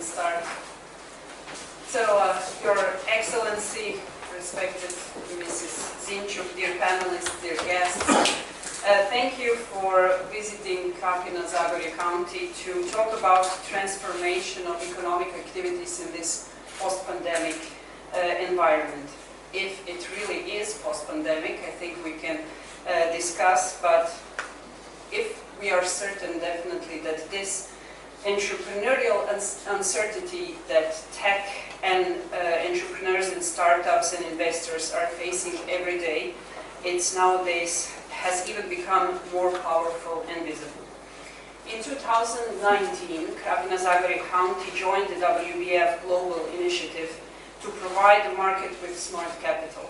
start. So, Your Excellency, respected Mrs. Zinchuk, dear panelists, dear guests, thank you for visiting Krapina-Zagorje County to talk about transformation of economic activities in this post-pandemic environment. If it really is post-pandemic, I think we can discuss, but if we are certain definitely that this entrepreneurial uncertainty that tech and entrepreneurs and startups and investors are facing every day, it's nowadays has even become more powerful and visible. In 2019, Krapina-Zagorje County joined the WBAF Global Initiative to provide the market with smart capital.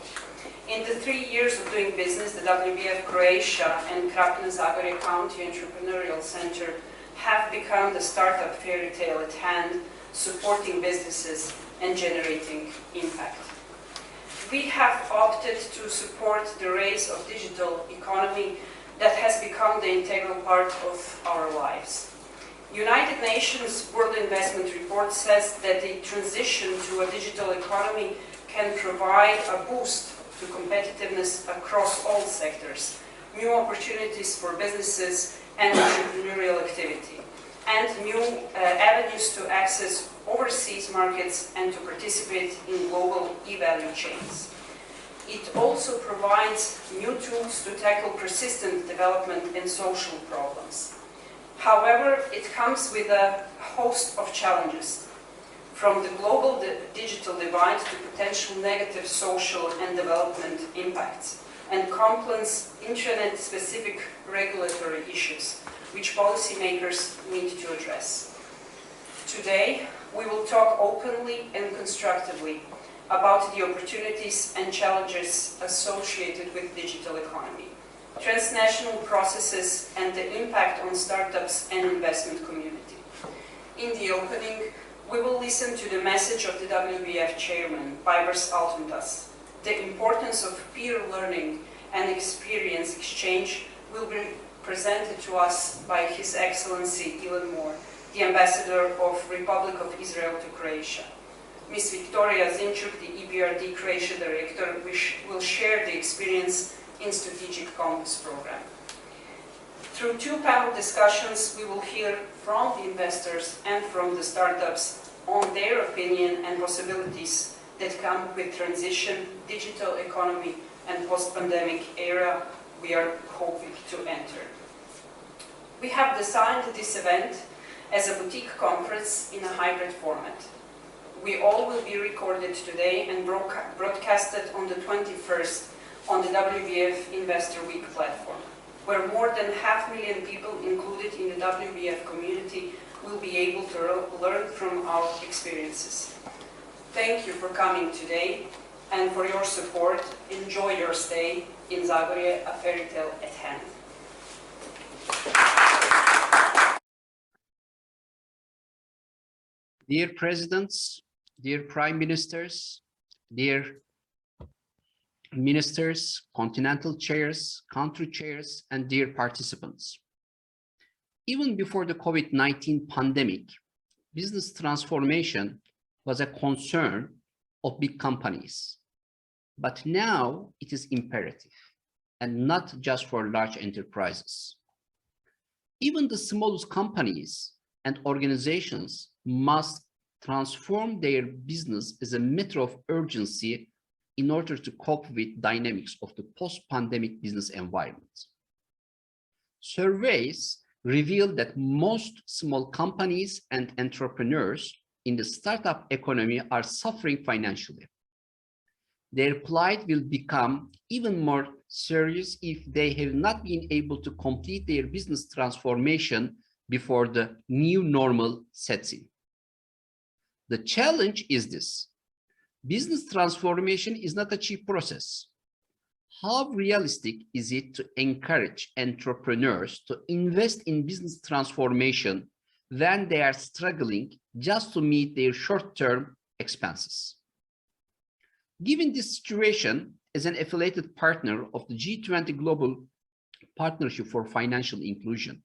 In the 3 years of doing business, the WBAFCROATIA and Krapina-Zagorje County Entrepreneurial Center have become the startup fairy tale at hand, supporting businesses and generating impact. We have opted to support the rise of digital economy that has become the integral part of our lives. United Nations World Investment Report says that the transition to a digital economy can provide a boost to competitiveness across all sectors, new opportunities for businesses and entrepreneurial activity, and new avenues to access overseas markets and to participate in global e-value chains. It also provides new tools to tackle persistent development and social problems. However, it comes with a host of challenges, from the global digital divide to potential negative social and development impacts, and complex intranet-specific regulatory issues, which policymakers need to address. Today, we will talk openly and constructively about the opportunities and challenges associated with digital economy, transnational processes, and the impact on startups and investment community. In the opening, we will listen to the message of the WBF chairman, Baibars Altuntas. The importance of peer learning and experience exchange will be presented to us by His Excellency Ilan Moore, the Ambassador of Republic of Israel to Croatia. Ms. Victoria Zinchuk, the EBRD Croatia Director, will share the experience in Strategic Compass program. Through 2 panel discussions, we will hear from the investors and from the startups on their opinion and possibilities that come with transition, digital economy, and post-pandemic era we are hoping to enter. We have designed this event as a boutique conference in a hybrid format. We all will be recorded today and broadcasted on the 21st on the WBF Investor Week platform, where more than 500,000 people included in the WBF community will be able to learn from our experiences. Thank you for coming today and for your support. Enjoy your stay in Zagorje, a fairy tale at hand. Dear presidents, dear prime ministers, dear ministers, continental chairs, country chairs, and dear participants. Even before the COVID-19 pandemic, business transformation was a concern of big companies. But now it is imperative, and not just for large enterprises. Even the smallest companies and organizations must transform their business as a matter of urgency in order to cope with dynamics of the post-pandemic business environment. Surveys reveal that most small companies and entrepreneurs in the startup economy are suffering financially. Their plight will become even more serious if they have not been able to complete their business transformation before the new normal sets in. The challenge is this: business transformation is not a cheap process. How realistic is it to encourage entrepreneurs to invest in business transformation when they are struggling just to meet their short-term expenses? Given this situation, as an affiliated partner of the G20 Global Partnership for Financial Inclusion,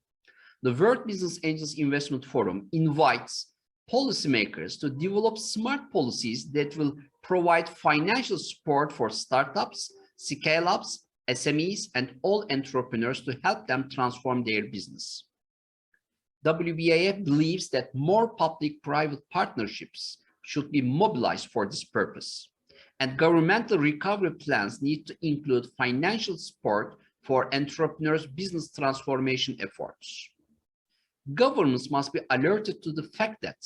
the World Business Angels Investment Forum invites policymakers to develop smart policies that will provide financial support for startups, scale-ups, SMEs, and all entrepreneurs to help them transform their business. WBAF believes that more public-private partnerships should be mobilized for this purpose, and governmental recovery plans need to include financial support for entrepreneurs' business transformation efforts. Governments must be alerted to the fact that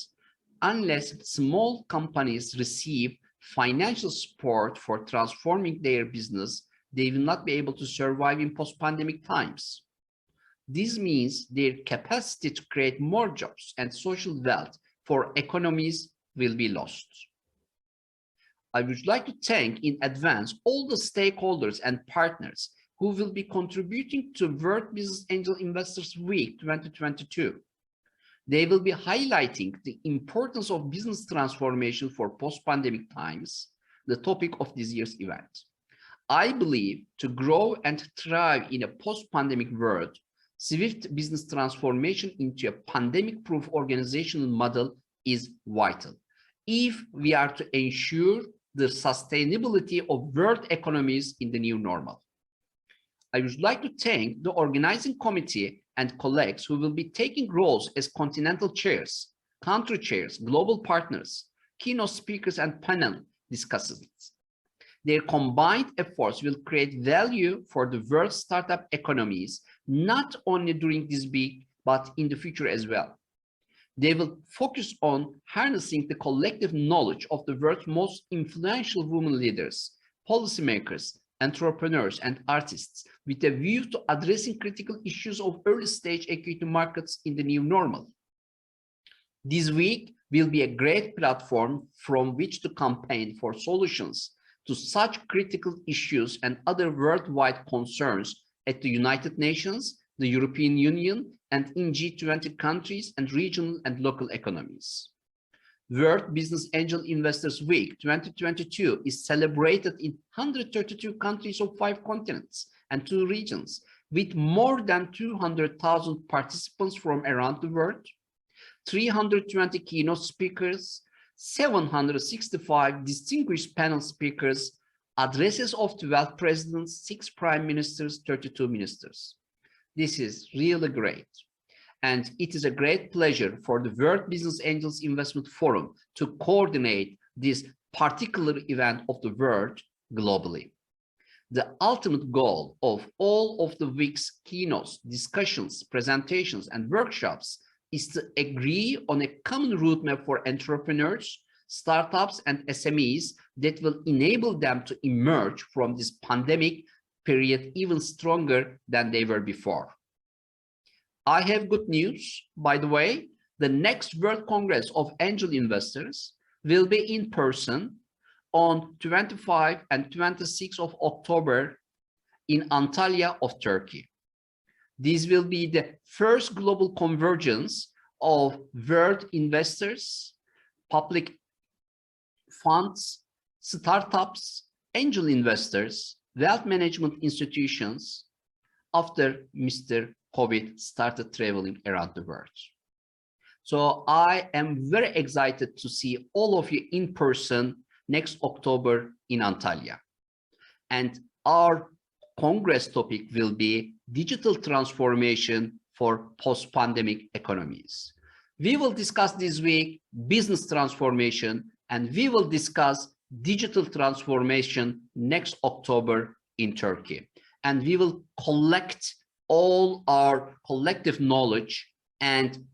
unless small companies receive financial support for transforming their business, they will not be able to survive in post-pandemic times. This means their capacity to create more jobs and social wealth for economies will be lost. I would like to thank in advance all the stakeholders and partners who will be contributing to World Business Angel Investors Week 2022. They will be highlighting the importance of business transformation for post-pandemic times, the topic of this year's event. I believe to grow and thrive in a post-pandemic world, swift business transformation into a pandemic-proof organizational model is vital if we are to ensure the sustainability of world economies in the new normal. I would like to thank the organizing committee and colleagues who will be taking roles as continental chairs, country chairs, global partners, keynote speakers, and panel discussants. Their combined efforts will create value for the world's startup economies, not only during this week, but in the future as well. They will focus on harnessing the collective knowledge of the world's most influential women leaders, policymakers, entrepreneurs, and artists with a view to addressing critical issues of early-stage equity markets in the new normal. This week will be a great platform from which to campaign for solutions to such critical issues and other worldwide concerns at the United Nations, the European Union, and in G20 countries and regional and local economies. World Business Angel Investors Week 2022 is celebrated in 132 countries of 5 continents and 2 regions, with more than 200,000 participants from around the world, 320 keynote speakers, 765 distinguished panel speakers, addresses of 12 presidents, 6 prime ministers, 32 ministers. This is really great. And it is a great pleasure for the World Business Angels Investment Forum to coordinate this particular event of the world globally. The ultimate goal of all of the week's keynotes, discussions, presentations, and workshops is to agree on a common roadmap for entrepreneurs, startups, and SMEs that will enable them to emerge from this pandemic period even stronger than they were before. I have good news, by the way. The next World Congress of Angel Investors will be in person on 25 and 26 of October in Antalya of Turkey. This will be the first global convergence of world investors, public funds, startups, angel investors, wealth management institutions after Mr. COVID started traveling around the world. So I am very excited to see all of you in person next October in Antalya. And our Congress topic will be digital transformation for post-pandemic economies. We will discuss this week business transformation, and we will discuss digital transformation next October in Turkey. And we will collect all our collective knowledge and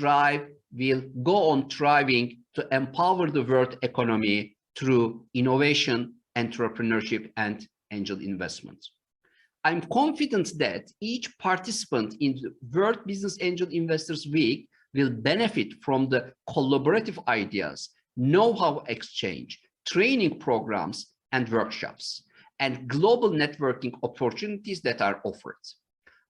we'll go on thriving to empower the world economy through innovation, entrepreneurship, and angel investment. I'm confident that each participant in the World Business Angel Investors Week will benefit from the collaborative ideas, know-how exchange, training programs and workshops, and global networking opportunities that are offered.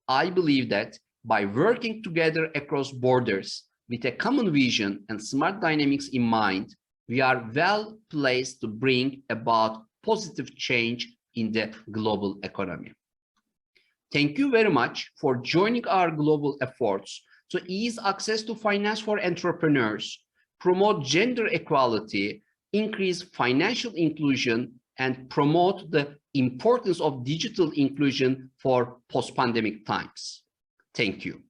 I believe that by working together across borders with a common vision and smart dynamics in mind, we are well placed to bring about positive change in the global economy. Thank you very much for joining our global efforts to ease access to finance for entrepreneurs, promote gender equality, increase financial inclusion, and promote the importance of digital inclusion for post-pandemic times. Thank you.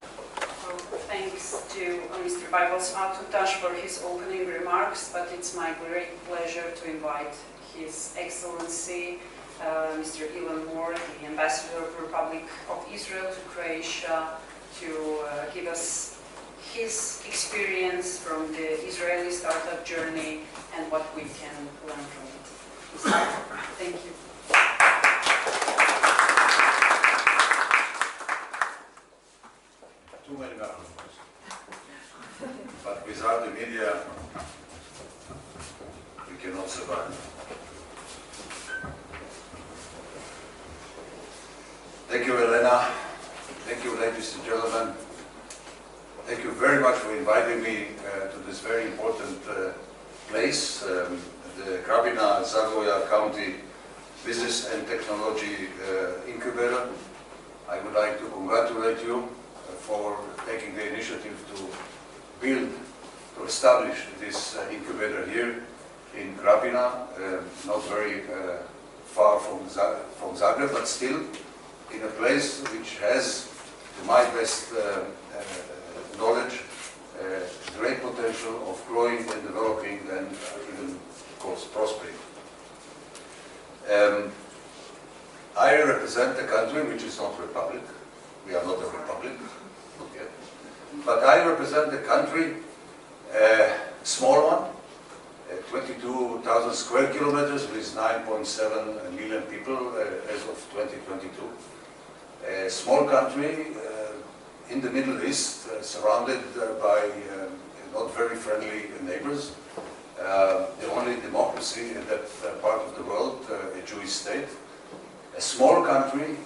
Well, thanks to Mr. Baybars Altıntaş for his opening remarks, but it's my great pleasure to invite His Excellency Mr. Ilan Mor, the Ambassador of the Republic of Israel to Croatia, to give us his experience from the Israeli startup journey and what we can learn from it. Thank you. Too many microphones. But without the media, we cannot survive. Thank you, Elena. Thank you, ladies and gentlemen. Thank you very much for inviting me to this very important place, the Krapina-Zagoja County Business and Technology Incubator. I would like to congratulate you for taking the initiative to establish this incubator here in Krapina, not very far from Zagreb, but still in a place which has, to my best knowledge, great potential of growing and developing and even, of course, prospering. I represent a country which is not a republic. We are not a republic, not yet. But I represent a country, small one, 22,000 square kilometers with 9.7 million people as of 2022. A small country in the Middle East, surrounded by not very friendly neighbors. The only democracy in that part of the world, a Jewish state. A small country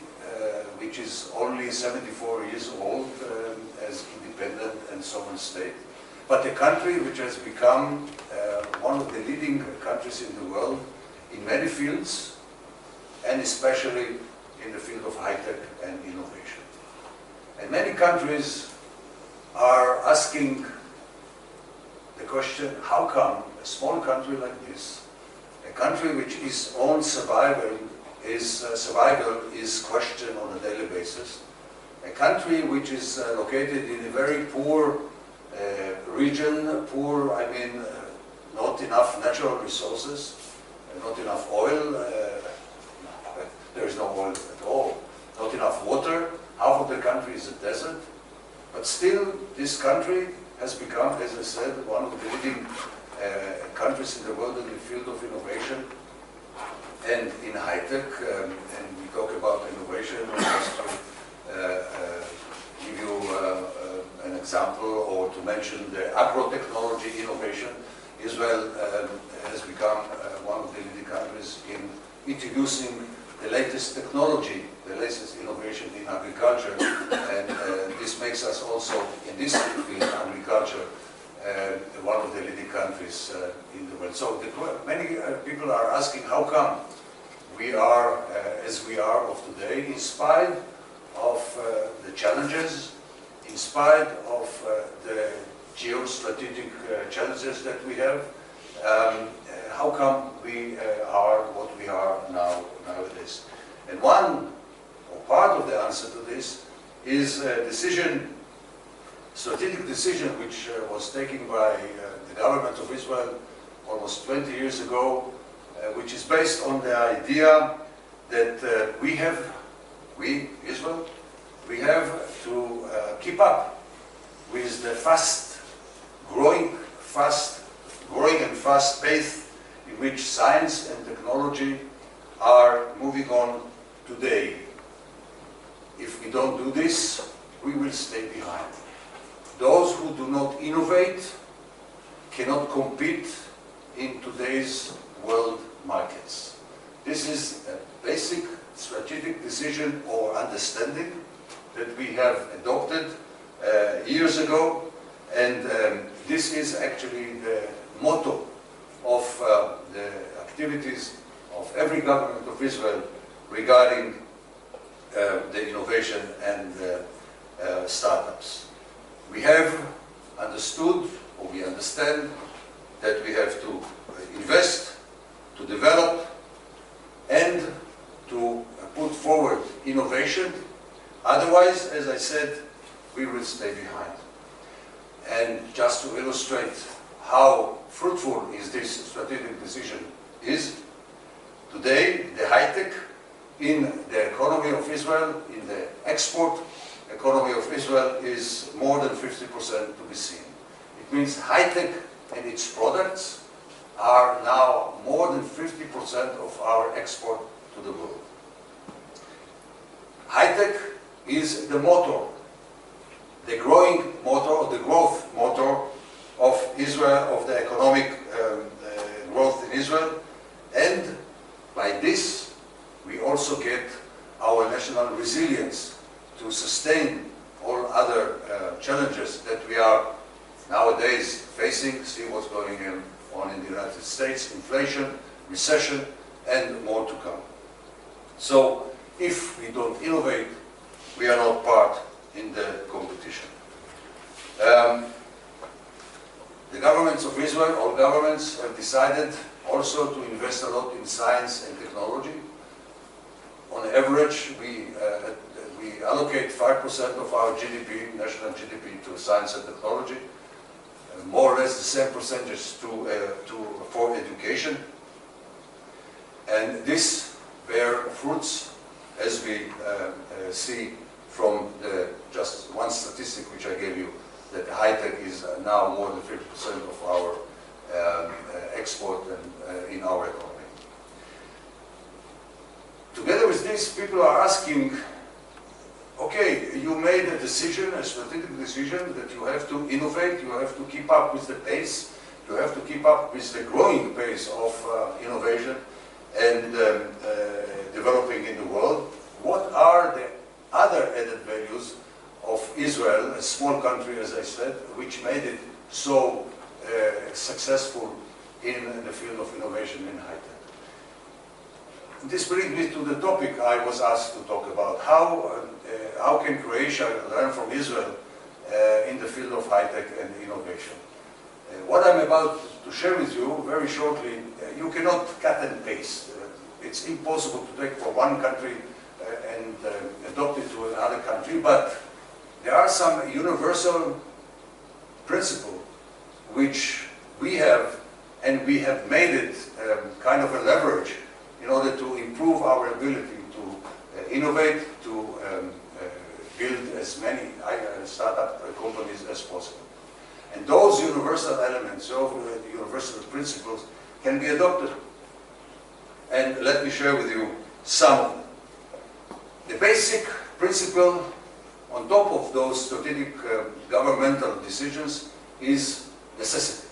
which is only 74 years old as independent and sovereign state. But a country which has become one of the leading countries in the world in many fields, and especially in the field of high-tech and innovation. And many countries are asking the question, how come a small country like this, a country which its own survival is questioned on a daily basis, a country which is located in a very poor region, poor, I mean, not enough natural resources, not enough oil, there is no oil at all, not enough water, half of the country is a desert, but still this country has become, as I said, one of the leading countries in the world in the field of innovation and in high-tech, and we talk about innovation, just to give you an example or to mention the agro-technology innovation. Israel has become one of the leading countries in introducing the latest technology, the latest innovation in agriculture, and this makes us also in this field, agriculture, one of the leading countries in the world. So many people are asking how come we are as we are of today, in spite of the challenges, in spite of the geostrategic challenges that we have, how come we are what we are nowadays? And one, or part of the answer to this, is a decision, strategic decision, which was taken by the government of Israel almost 20 years ago, which is based on the idea that Israel, we have to keep up with the fast growing and fast pace in which science and technology are moving on today. If we don't do this, we will stay behind. Those who do not innovate cannot compete in today's world markets. This is a basic strategic decision or understanding that we have adopted years ago, and this is actually the motto of the activities of every government of Israel regarding the innovation and startups. We have understand that we have to invest, to develop, and to put forward innovation. Otherwise, as I said, we will stay behind. And just to illustrate how fruitful is this strategic decision is, today the high-tech in the economy of Israel, in the export economy of Israel, is more than 50% to be seen. It means high-tech and its products are now more than 50% of our export to the world. High-tech is the motor, the growing motor, or the growth motor of Israel, of the economic growth in Israel, and by this we also get our national resilience to sustain all other challenges that we are nowadays facing. See what's going on in the United States, inflation, recession, and more to come. So if we don't innovate, we are not part in the competition. The governments of Israel, all governments, have decided also to invest a lot in science and technology. On average, we allocate 5% of our GDP, national GDP, to science and technology, more or less the same percentage for education. And this bear fruits, as we see from just one statistic which I gave you, that high-tech is now more than 50% of our export and in our economy. Together with this, people are asking, okay, you made a decision, a strategic decision, that you have to innovate, you have to keep up with the pace, you have to keep up with the growing pace of innovation and developing in the world. What are the other added values of Israel, a small country, as I said, which made it so successful in the field of innovation in high-tech? This brings me to the topic I was asked to talk about. How can Croatia learn from Israel in the field of high-tech and innovation? What I'm about to share with you very shortly, you cannot cut and paste. It's impossible to take from one country and adopt it to another country, but there are some universal principles which we have, and we have made it kind of a leverage in order to improve our ability to innovate, to build as many startup companies as possible. And those universal elements, those universal principles, can be adopted. And let me share with you some of them. The basic principle on top of those strategic governmental decisions is necessity.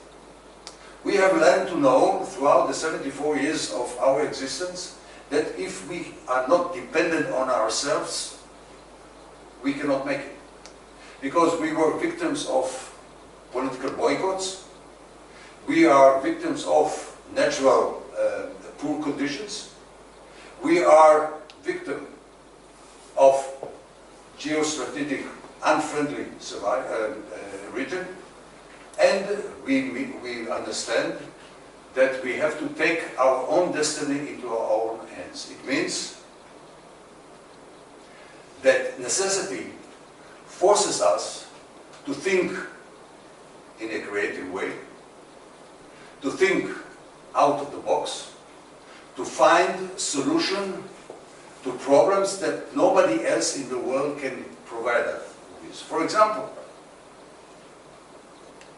We have learned to know throughout the 74 years of our existence that if we are not dependent on ourselves, we cannot make it. Because we were victims of political boycotts, we are victims of natural poor conditions, we are victims of geostrategic unfriendly region, and we understand that we have to take our own destiny into our own hands. It means that necessity forces us to think in a creative way, to think out of the box, to find solution to problems that nobody else in the world can provide us with. For example,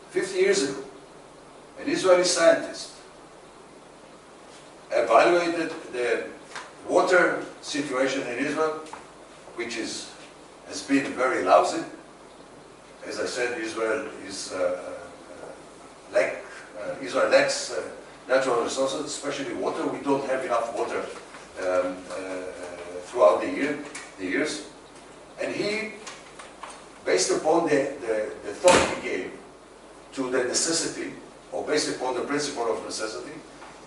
50 years ago, an Israeli scientist evaluated the water situation in Israel, which has been very lousy. As I said, Israel lacks natural resources, especially water. We don't have enough water throughout the years. And he, based upon the thought he gave to the necessity, or based upon the principle of necessity,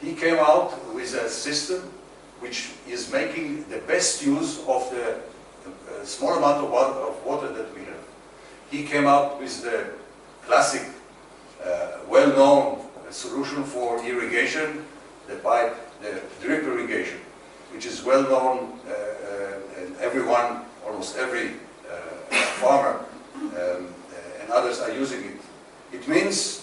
he came out with a system which is making the best use of the small amount of water that we have. He came out with the classic well-known solution for irrigation, the pipe, the drip irrigation, which is well-known, and everyone, almost every farmer and others are using it. It means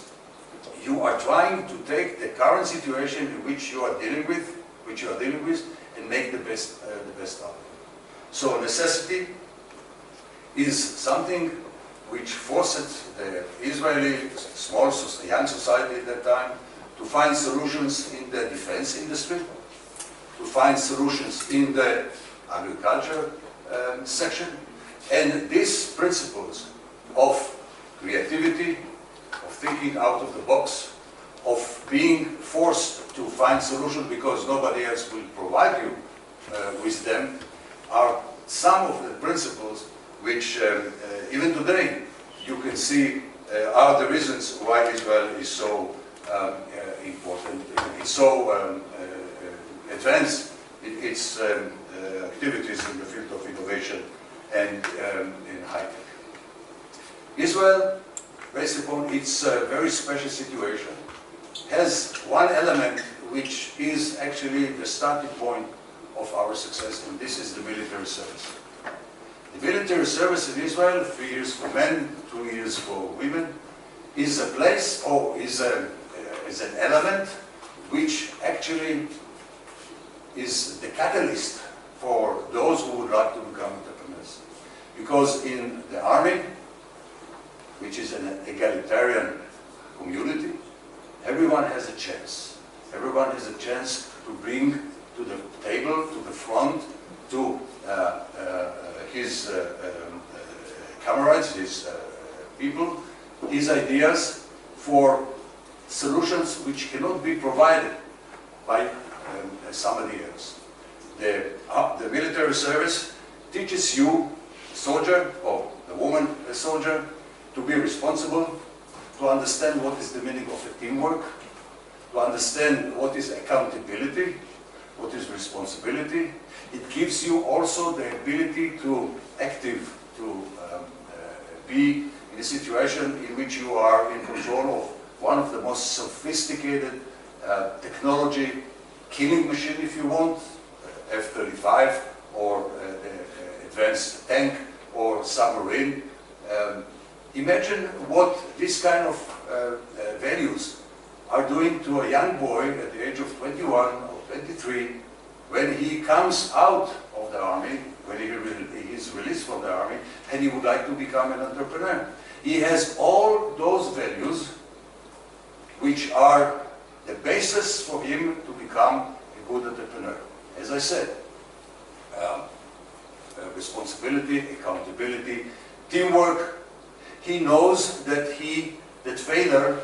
you are trying to take the current situation in which you are dealing with, and make the best out of it. So necessity is something which forced the Israeli young society at that time to find solutions in the defense industry, to find solutions in the agriculture section, and these principles of creativity, of thinking out of the box, of being forced to find solutions because nobody else will provide you with them, are some of the principles which even today you can see are the reasons why Israel is so important. It's so advanced in its activities in the field of innovation and in high tech. Israel, based upon its very special situation, has one element which is actually the starting point of our success, and this is the military service. The military service in Israel, 3 years for men, 2 years for women, is a place, or is an element which actually is the catalyst for those who would like to become entrepreneurs. Because in the army, which is an egalitarian community, everyone has a chance. Everyone has a chance to bring to the table, to the front, to his comrades, his people, his ideas for solutions which cannot be provided by somebody else. The military service teaches you, a soldier, or the woman, a soldier, to be responsible, to understand what is the meaning of a teamwork, to understand what is accountability, what is responsibility. It gives you also the ability to be in a situation in which you are in control of one of the most sophisticated technology killing machine, if you want, F-35, or advanced tank or submarine. Imagine what this kind of values are doing to a young boy at the age of 21 or 23 when he comes out of the army, when he is released from the army, and he would like to become an entrepreneur. He has all those values which are the basis for him to become a good entrepreneur. As I said, responsibility, accountability, teamwork. He knows that failure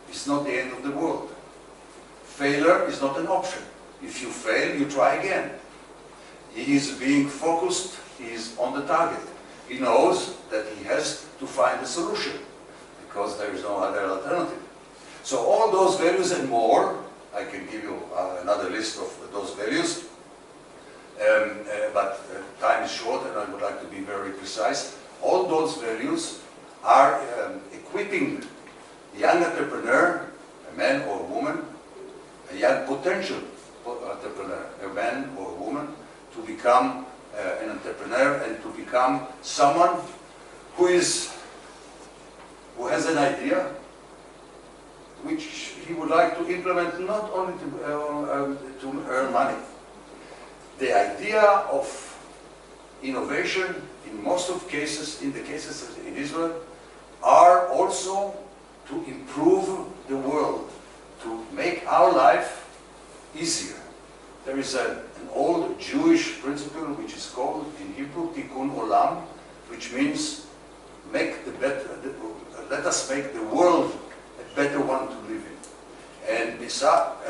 is not the end of the world. Failure is not an option. If you fail, you try again. He is being focused, he is on the target. He knows that he has to find a solution because there is no other alternative. So all those values and more, I can give you another list of those values, but time is short and I would like to be very precise. All those values are equipping the young entrepreneur, a man or a woman, a young potential entrepreneur, a man or a woman, to become an entrepreneur and to become someone who has an idea which he would like to implement, not only to earn money. The idea of innovation, in most of cases, in the cases in Israel, are also to improve the world, to make our life easier. There is an old Jewish principle which is called in Hebrew Tikkun Olam, which means let us make the world a better one to live in. And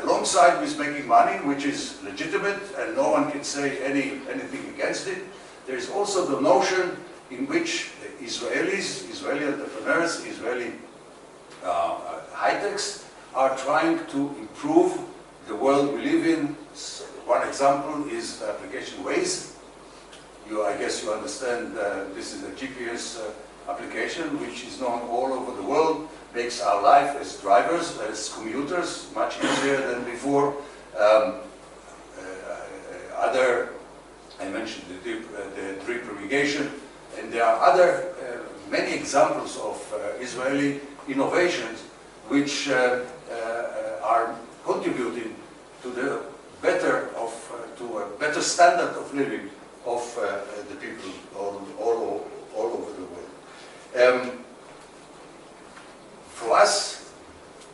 alongside with making money, which is legitimate and no one can say anything against it, there is also the notion in which the Israeli entrepreneurs, Israeli high-techs are trying to improve the world we live in. So one example is the application Waze. I guess you understand this is a GPS application which is known all over the world, makes our life as drivers, as commuters, much easier than before. I mentioned the drip irrigation, and there are other many examples of Israeli innovations which are contributing to the to a better standard of living of the people all over the world. For us,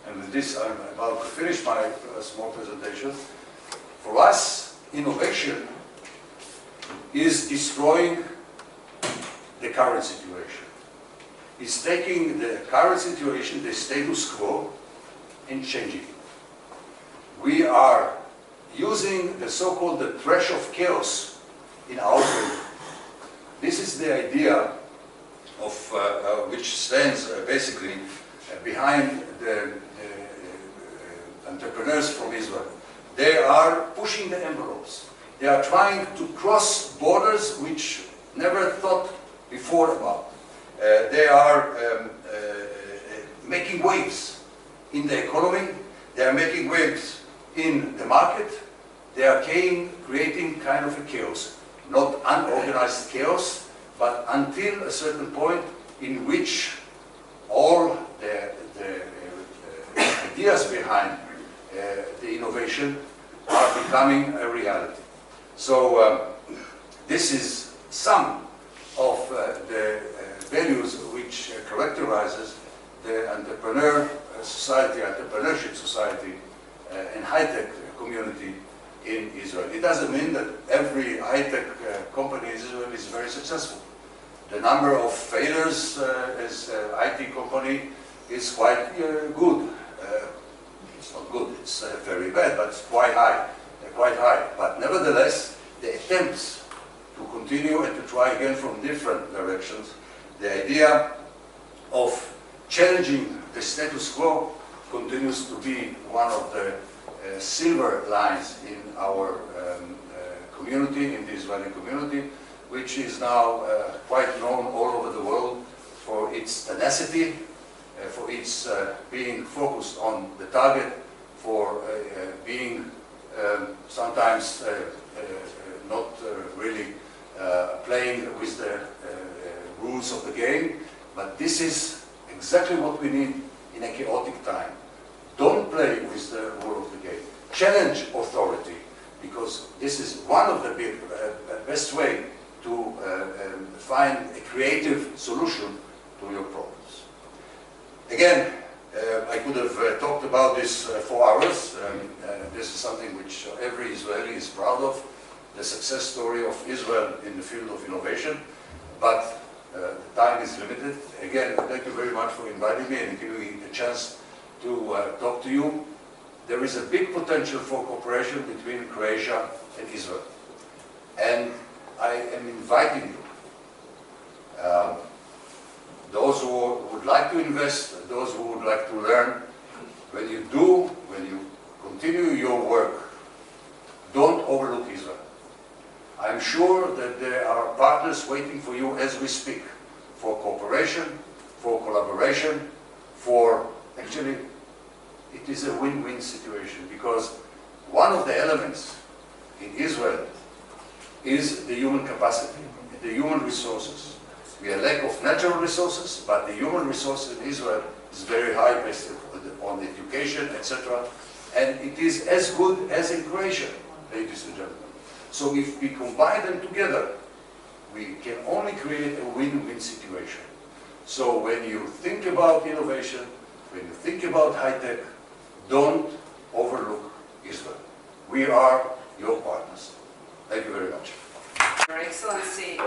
and with this I'm about to finish my small presentation, for us innovation is destroying the current situation. It's taking the current situation, the status quo, and changing it. We are using the so-called the thresh of chaos in our favor. This is the idea of which stands basically behind the entrepreneurs from Israel. They are pushing the envelopes. They are trying to cross borders which never thought before about. They are making waves in the economy. They are making waves in the market. They are creating kind of a chaos, not unorganized chaos, but until a certain point in which all the ideas behind the innovation are becoming a reality. So this is some of the values which characterizes the entrepreneurship society and high-tech community in Israel. It doesn't mean that every high-tech company in Israel is very successful. The number of failures as an IT company is quite good. It's not good, it's very bad, but it's quite high. But nevertheless, the attempts to continue and to try again from different directions, the idea of challenging the status quo continues to be one of the silver lines in our community, in the Israeli community, which is now quite known all over the world for its tenacity, for its being focused on the target, for being sometimes not really playing with the rules of the game, but this is exactly what we need in a chaotic time. Don't play with the rule of the game. Challenge authority, because this is one of the best way to find a creative solution to your problems. Again, I could have talked about this for hours. This is something which every Israeli is proud of, the success story of Israel in the field of innovation, but the time is limited. Again, thank you very much for inviting me and giving me a chance to talk to you. There is a big potential for cooperation between Croatia and Israel. And I am inviting you, those who would like to invest, those who would like to learn, when you continue your work, don't overlook Israel. I'm sure that there are partners waiting for you as we speak, for cooperation, for collaboration, actually, it is a win-win situation, because one of the elements in Israel is the human capacity, the human resources. We have lack of natural resources, but the human resources in Israel is very high based on education, etc. And it is as good as in Croatia, ladies and gentlemen. So if we combine them together, we can only create a win-win situation. So when you think about innovation, when you think about high-tech, don't overlook Israel. We are your partners. Thank you very much. Your Excellency,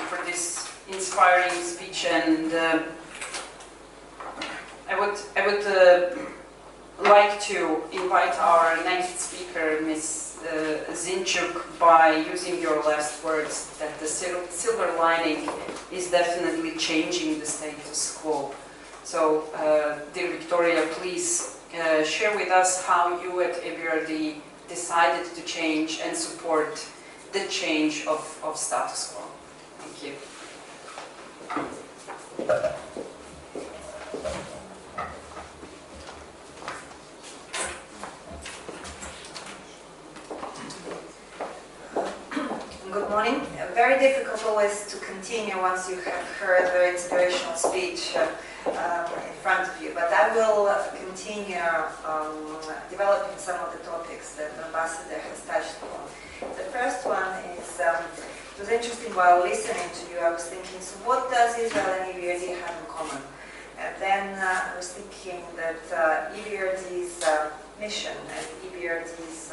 for this inspiring speech, and I would like to invite our next speaker, Ms. Zinchuk, by using your last words, that the silver lining is definitely changing the status quo. So, dear Victoria, please share with us how you at EBRD decided to change and support the change of status quo. Thank you. very difficult always to continue once you have heard a very inspirational speech in front of you, but I will continue developing some of the topics that the ambassador has touched upon. The first one is, it was interesting while listening to you, I was thinking, so what does Israel and EBRD have in common? And then I was thinking that EBRD's mission and EBRD's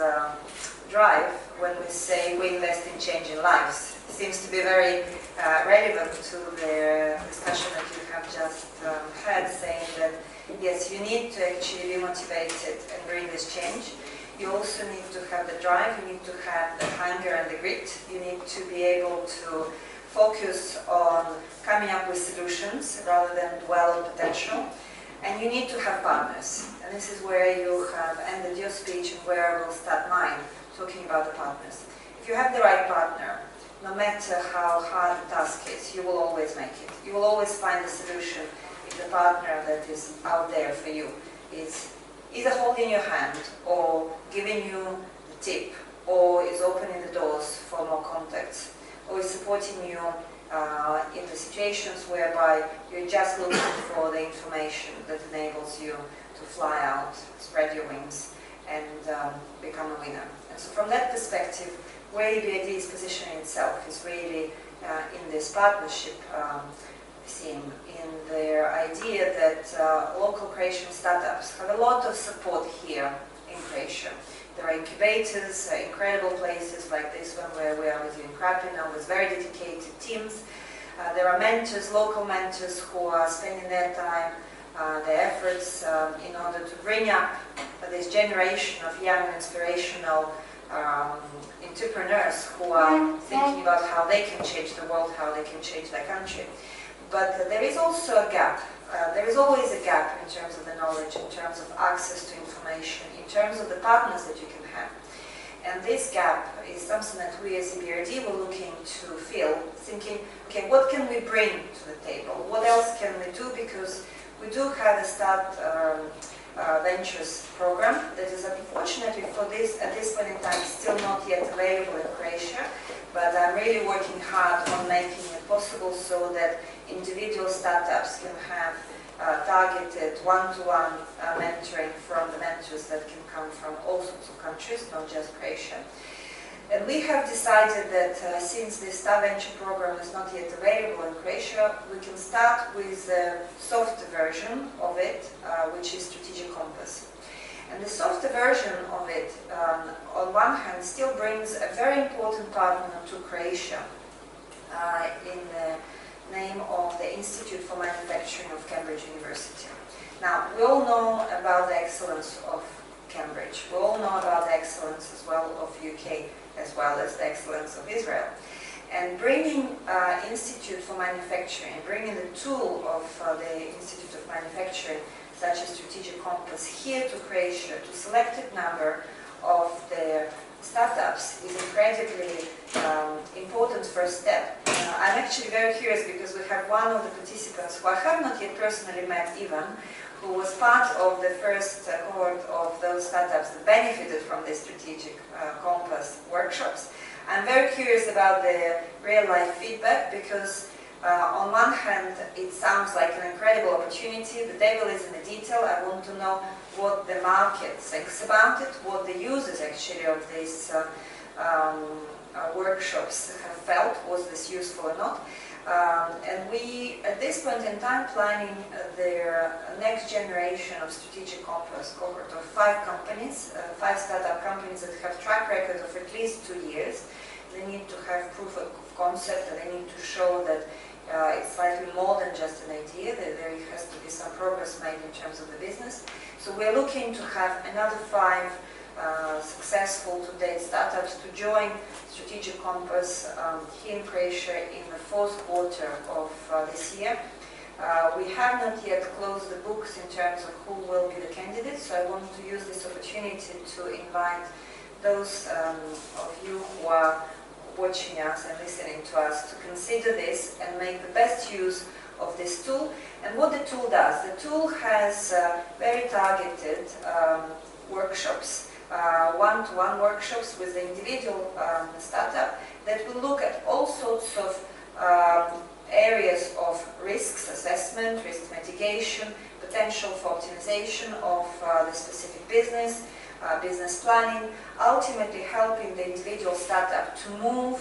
drive, when we say we invest in changing lives, seems to be very relevant to the discussion that you have just had, saying that yes, you need to actually be motivated and bring this change. You also need to have the drive, you need to have the hunger and the grit, you need to be able to focus on coming up with solutions rather than dwell on potential, and you need to have partners. And this is where you have ended your speech and where I will start mine, talking about the partners. If you have the right partner, no matter how hard the task is, you will always make it. You will always find a solution if the partner that is out there for you is either holding your hand or giving you the tip, or is opening the doors for more contacts, or is supporting you in the situations whereby you're just looking for the information that enables you to fly out, spread your wings, and become a winner. And so from that perspective, where EBRD is positioning itself is really in this partnership theme, in their idea that local Croatian startups have a lot of support here in Croatia. There are incubators, incredible places like this one where we are with you in Krapina, with very dedicated teams. There are mentors, local mentors, who are spending their time, their efforts in order to bring up this generation of young and inspirational entrepreneurs who are thinking about how they can change the world, how they can change their country. But there is also a gap. There is always a gap in terms of the knowledge, in terms of access to information, in terms of the partners that you can have. And this gap is something that we as EBRD were looking to fill, thinking, okay, what can we bring to the table? What else can we do? Because we do have a Start Ventures program that is unfortunately at this point in time still not yet available in Croatia, but I'm really working hard on making it possible so that individual startups can have targeted one-to-one mentoring from the mentors that can come from all sorts of countries, not just Croatia. And we have decided that since the Start Venture program is not yet available in Croatia, we can start with the soft version of it, which is Strategic Compass. And the soft version of it, on one hand, still brings a very important partner to Croatia in the name of the Institute for Manufacturing of Cambridge University. Now, we all know about the excellence of Cambridge. We all know about the excellence as well of UK, as well as the excellence of Israel. And bringing Institute for Manufacturing, bringing the tool of the Institute of Manufacturing, such as Strategic Compass, here to Croatia, to a selected number of the startups, is incredibly important first step. I'm actually very curious because we have one of the participants who I have not yet personally met, Ivan, who was part of the first cohort of those startups that benefited from the Strategic Compass workshops. I'm very curious about the real-life feedback because on one hand, it sounds like an incredible opportunity. The devil is in the detail. I want to know what the market thinks about it, what the users actually of these workshops have felt, was this useful or not. And we, at this point in time, planning their next generation of Strategic Compass cohort of 5 companies, 5 startup companies that have track record of at least 2 years. They need to have proof of concept, and they need to show that it's slightly more than just an idea, that there has to be some progress made in terms of the business. So we're looking to have another 5 successful to-date startups to join Strategic Compass here in Croatia in the 4th quarter of this year. We have not yet closed the books in terms of who will be the candidates, so I want to use this opportunity to invite those of you who are watching us and listening to us to consider this and make the best use of this tool. And what the tool does, the tool has very targeted workshops, one-to-one workshops with the individual startup, that will look at all sorts of areas of risks assessment, risk mitigation, potential for optimization of the specific business, business planning, ultimately helping the individual startup to move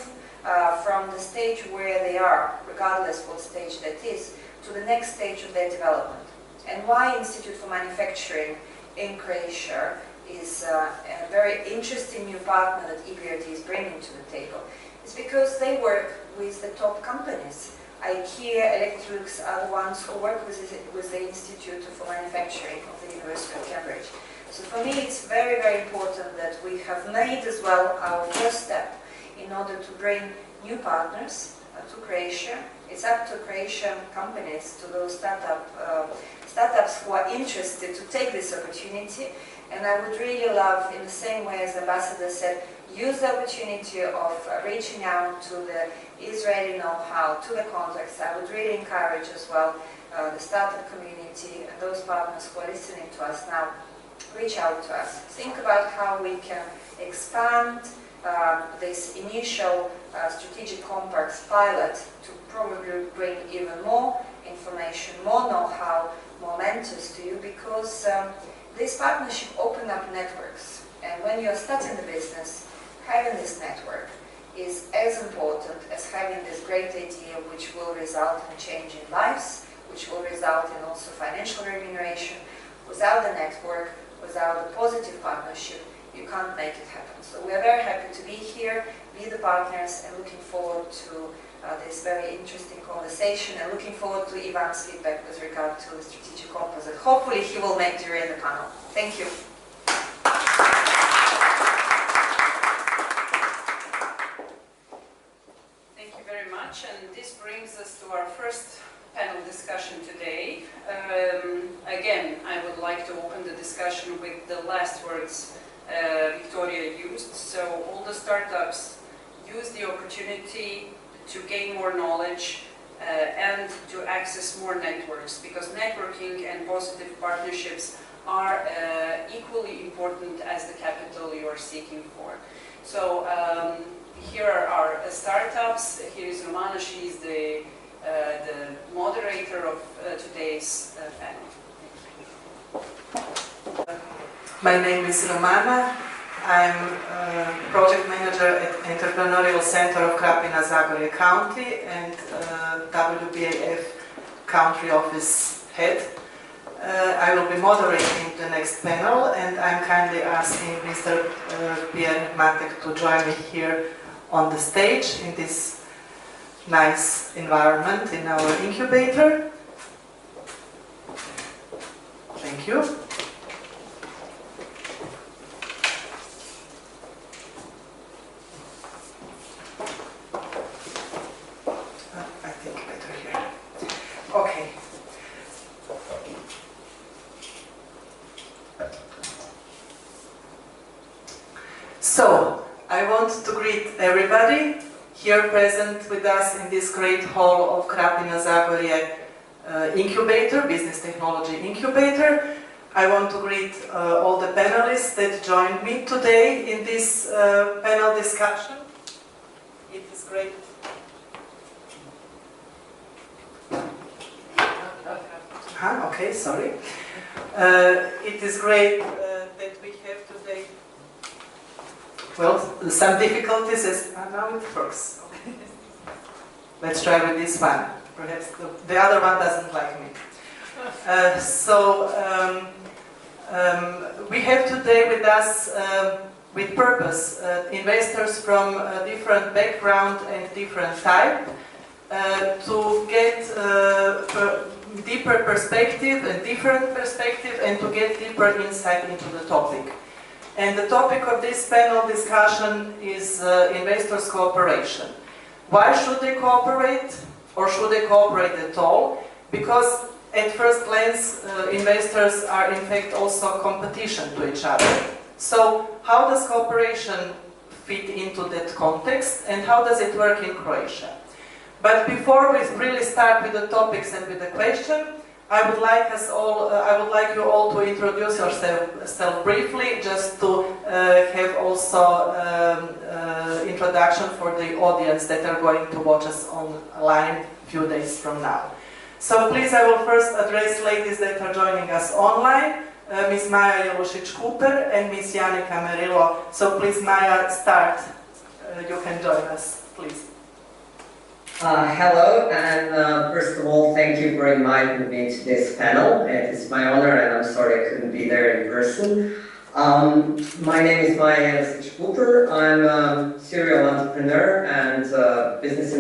from the stage where they are, regardless what stage that is, to the next stage of their development. And why Institute for Manufacturing in Croatia is a very interesting new partner that EBRD is bringing to the table. It's because they work with the top companies. IKEA, Electrolux are the ones who work with the Institute for Manufacturing of the University of Cambridge. So for me it's very, very important that we have made as well our first step in order to bring new partners to Croatia. It's up to Croatian companies, to those startups who are interested to take this opportunity. And I would really love, in the same way as the Ambassador said, use the opportunity of reaching out to the Israeli know-how, to the contacts. I would really encourage as well the startup community and those partners who are listening to us now, reach out to us. Think about how we can expand this initial strategic compacts pilot to probably bring even more information, more know-how, more mentors to you, because this partnership open up networks. And when you're starting the business, having this network is as important as having this great idea which will result in changing lives, which will result in also financial remuneration. Without the network, without a positive partnership, you can't make it happen. So we are very happy to be here, be the partners, and looking forward to this very interesting conversation, and looking forward to Ivan's feedback with regard to the strategic compass that hopefully he will make during the panel. Thank you. Thank you very much, and this brings us to our first panel discussion today. Again, I would like to open the discussion with the last words Victoria used. So all the startups use the opportunity to gain more knowledge and to access more networks, because networking and positive partnerships are equally important as the capital you are seeking for. So here are our startups. Here is Romana. She is the moderator of today's panel. My name is Romana. I'm project manager at Entrepreneurial Center of Krapina-Zagorje County and WBAF country office head. I will be moderating the next panel, and I'm kindly asking Mr. Pierre Matek to join me here on the stage in this nice environment in our incubator. Thank you. I think better here. Okay. So, I want to greet everybody here present with us in this great hall of Krapina-Zagorje Incubator, Business Technology Incubator. I want to greet all the panelists that joined me today in this panel discussion. It is great. Okay, sorry. It is great that we have today, well, some difficulties as now it works. Let's try with this one. Perhaps the other one doesn't like me. We have today with us, with purpose, investors from different background and different type, to get deeper perspective and different perspective, and to get deeper insight into the topic. And the topic of this panel discussion is investors' cooperation. Why should they cooperate, or should they cooperate at all? Because at first glance, investors are in fact also competition to each other. So how does cooperation fit into that context, and how does it work in Croatia? But before we really start with the topics and with the question, I would like you all to introduce yourself briefly, just to have also introduction for the audience that are going to watch us online a few days from now. So please, I will first address ladies that are joining us online, Ms. Maja Jelušić-Cooper and Ms. Janika Merillo. So please, Maja, start. You can join us, please. Hello, and first of all, thank you for inviting me to this panel. It is my honor, and I'm sorry I couldn't be there in person. My name is Maja Jelušić-Cooper. I'm a serial entrepreneur and business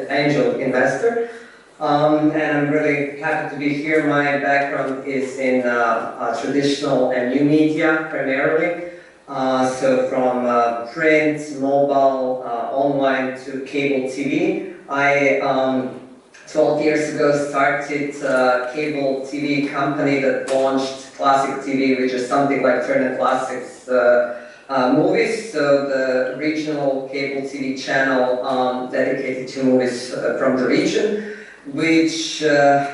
angel investor. And I'm really happy to be here. My background is in traditional and new media primarily. So from print, mobile, online to cable TV. I 12 years ago started a cable TV company that launched Classic TV, which is something like Turner Classics movies. So the regional cable TV channel dedicated to movies from the region, which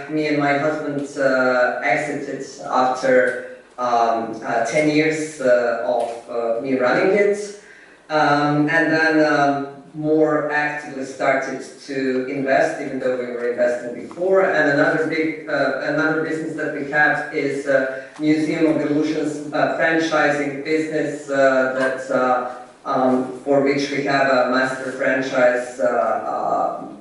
me and my husband exited after 10 years of me running it, and then more actively started to invest, even though we were investing before. And another business that we have is Museum of Illusions franchising business for which we have a master franchise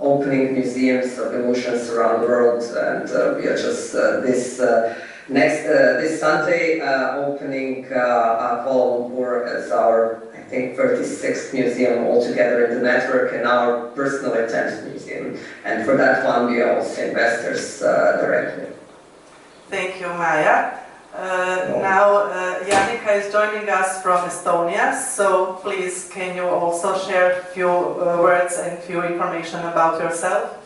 opening museums of illusions around the world, and we are just this Sunday opening Kuala Lumpur as our, I think, 36th museum altogether in the network, and our personally 10th museum. And for that one, we are also investors directly. Thank you, Maja. Now, Janika is joining us from Estonia, so please, can you also share a few words and few information about yourself?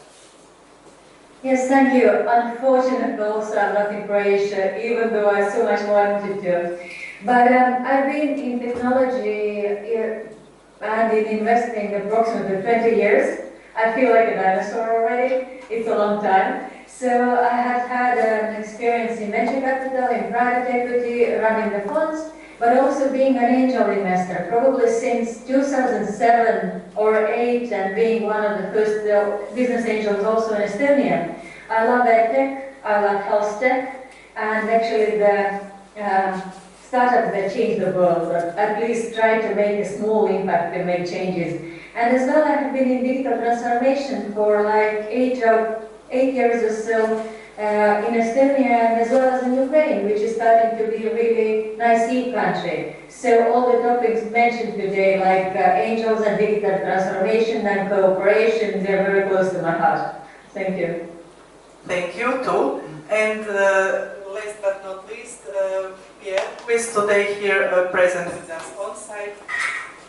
Yes, thank you. Unfortunately, also I'm not in Croatia, even though I so much wanted to. But I've been in technology and in investing approximately 20 years. I feel like a dinosaur already. It's a long time. So I have had an experience in venture capital, in private equity, running the funds, but also being an angel investor, probably since 2007 or 8, and being one of the first business angels also in Estonia. I love edtech, I love health tech, and actually the startups that change the world, but at least try to make a small impact and make changes. And as well, I have been in digital transformation for like 8 years or so in Estonia, and as well as in Ukraine, which is starting to be a really nice e-country. So all the topics mentioned today, like angels and digital transformation and cooperation, they're very close to my heart. Thank you. Thank you too. And last but not least, Pierre, who is today here present with us on site.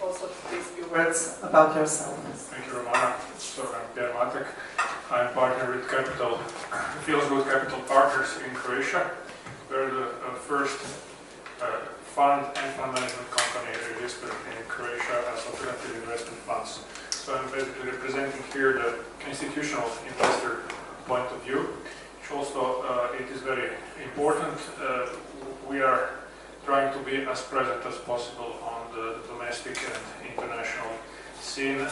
Also, please few words about yourself. Thank you, Romana. So I'm Pierre Matek. I'm partner with Feels Good Capital Partners in Croatia. We're the first fund and fund management company registered in Croatia as alternative investment funds. So I'm basically representing here the institutional investor point of view, which also it is very important. We are trying to be as present as possible on the domestic and international scene.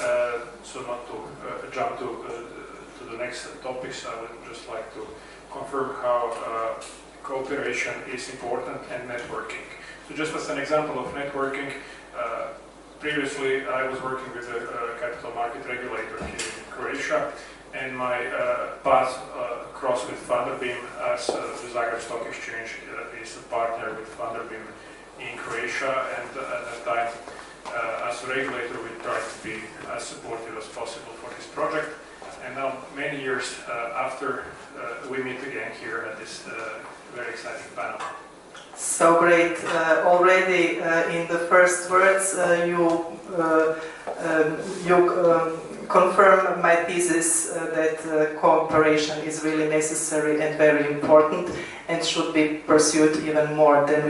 So not to jump to the next topics, I would just like to confirm how cooperation is important and networking. So just as an example of networking, previously I was working with a capital market regulator here in Croatia, and my path crossed with Vanderbeam as the Zagreb Stock Exchange is a partner with Vanderbeam in Croatia, and at that time as a regulator we tried to be as supportive as possible for this project. And now, many years after, we meet again here at this very exciting panel. So great. Already in the first words, you confirm my thesis that cooperation is really necessary and very important and should be pursued even more than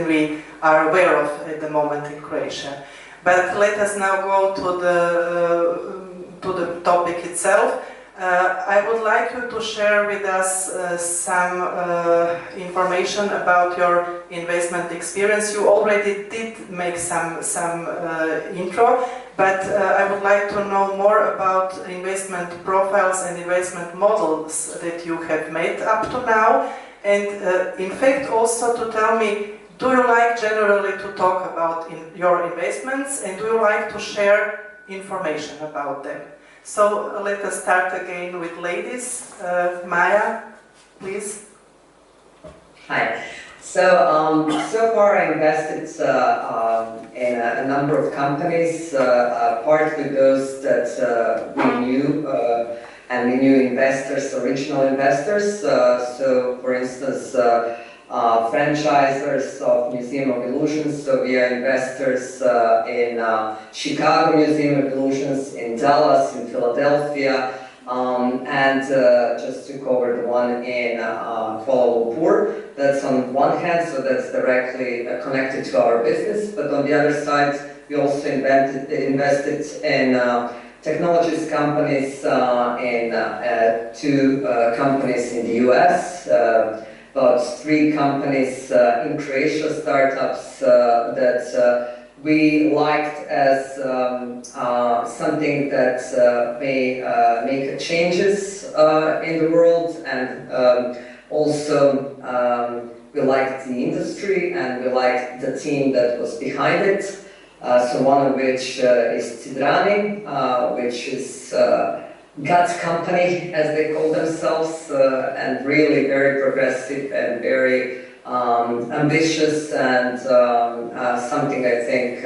we are aware of at the moment in Croatia. But let us now go to the topic itself. I would like you to share with us some information about your investment experience. You already did make some intro, but I would like to know more about investment profiles and investment models that you have made up to now, and in fact also to tell me, do you like generally to talk about your investments, and do you like to share information about them? So let us start again with ladies. Maya, please. Hi. So far I invested in a number of companies, partly those that we knew, and we knew investors, original investors. So for instance, franchisors of Museum of Illusions, so we are investors in Chicago Museum of Illusions, in Dallas, in Philadelphia, and just to cover the one in Kuala Lumpur. That's on one hand, so that's directly connected to our business, but on the other side, we also invested in technologies companies, in two companies in the US, about 3 companies in Croatia, startups that we liked as something that may make changes in the world, and also we liked the industry and we liked the team that was behind it. So one of which is Tidrani, which is God's company, as they call themselves, and really very progressive and very ambitious, and something I think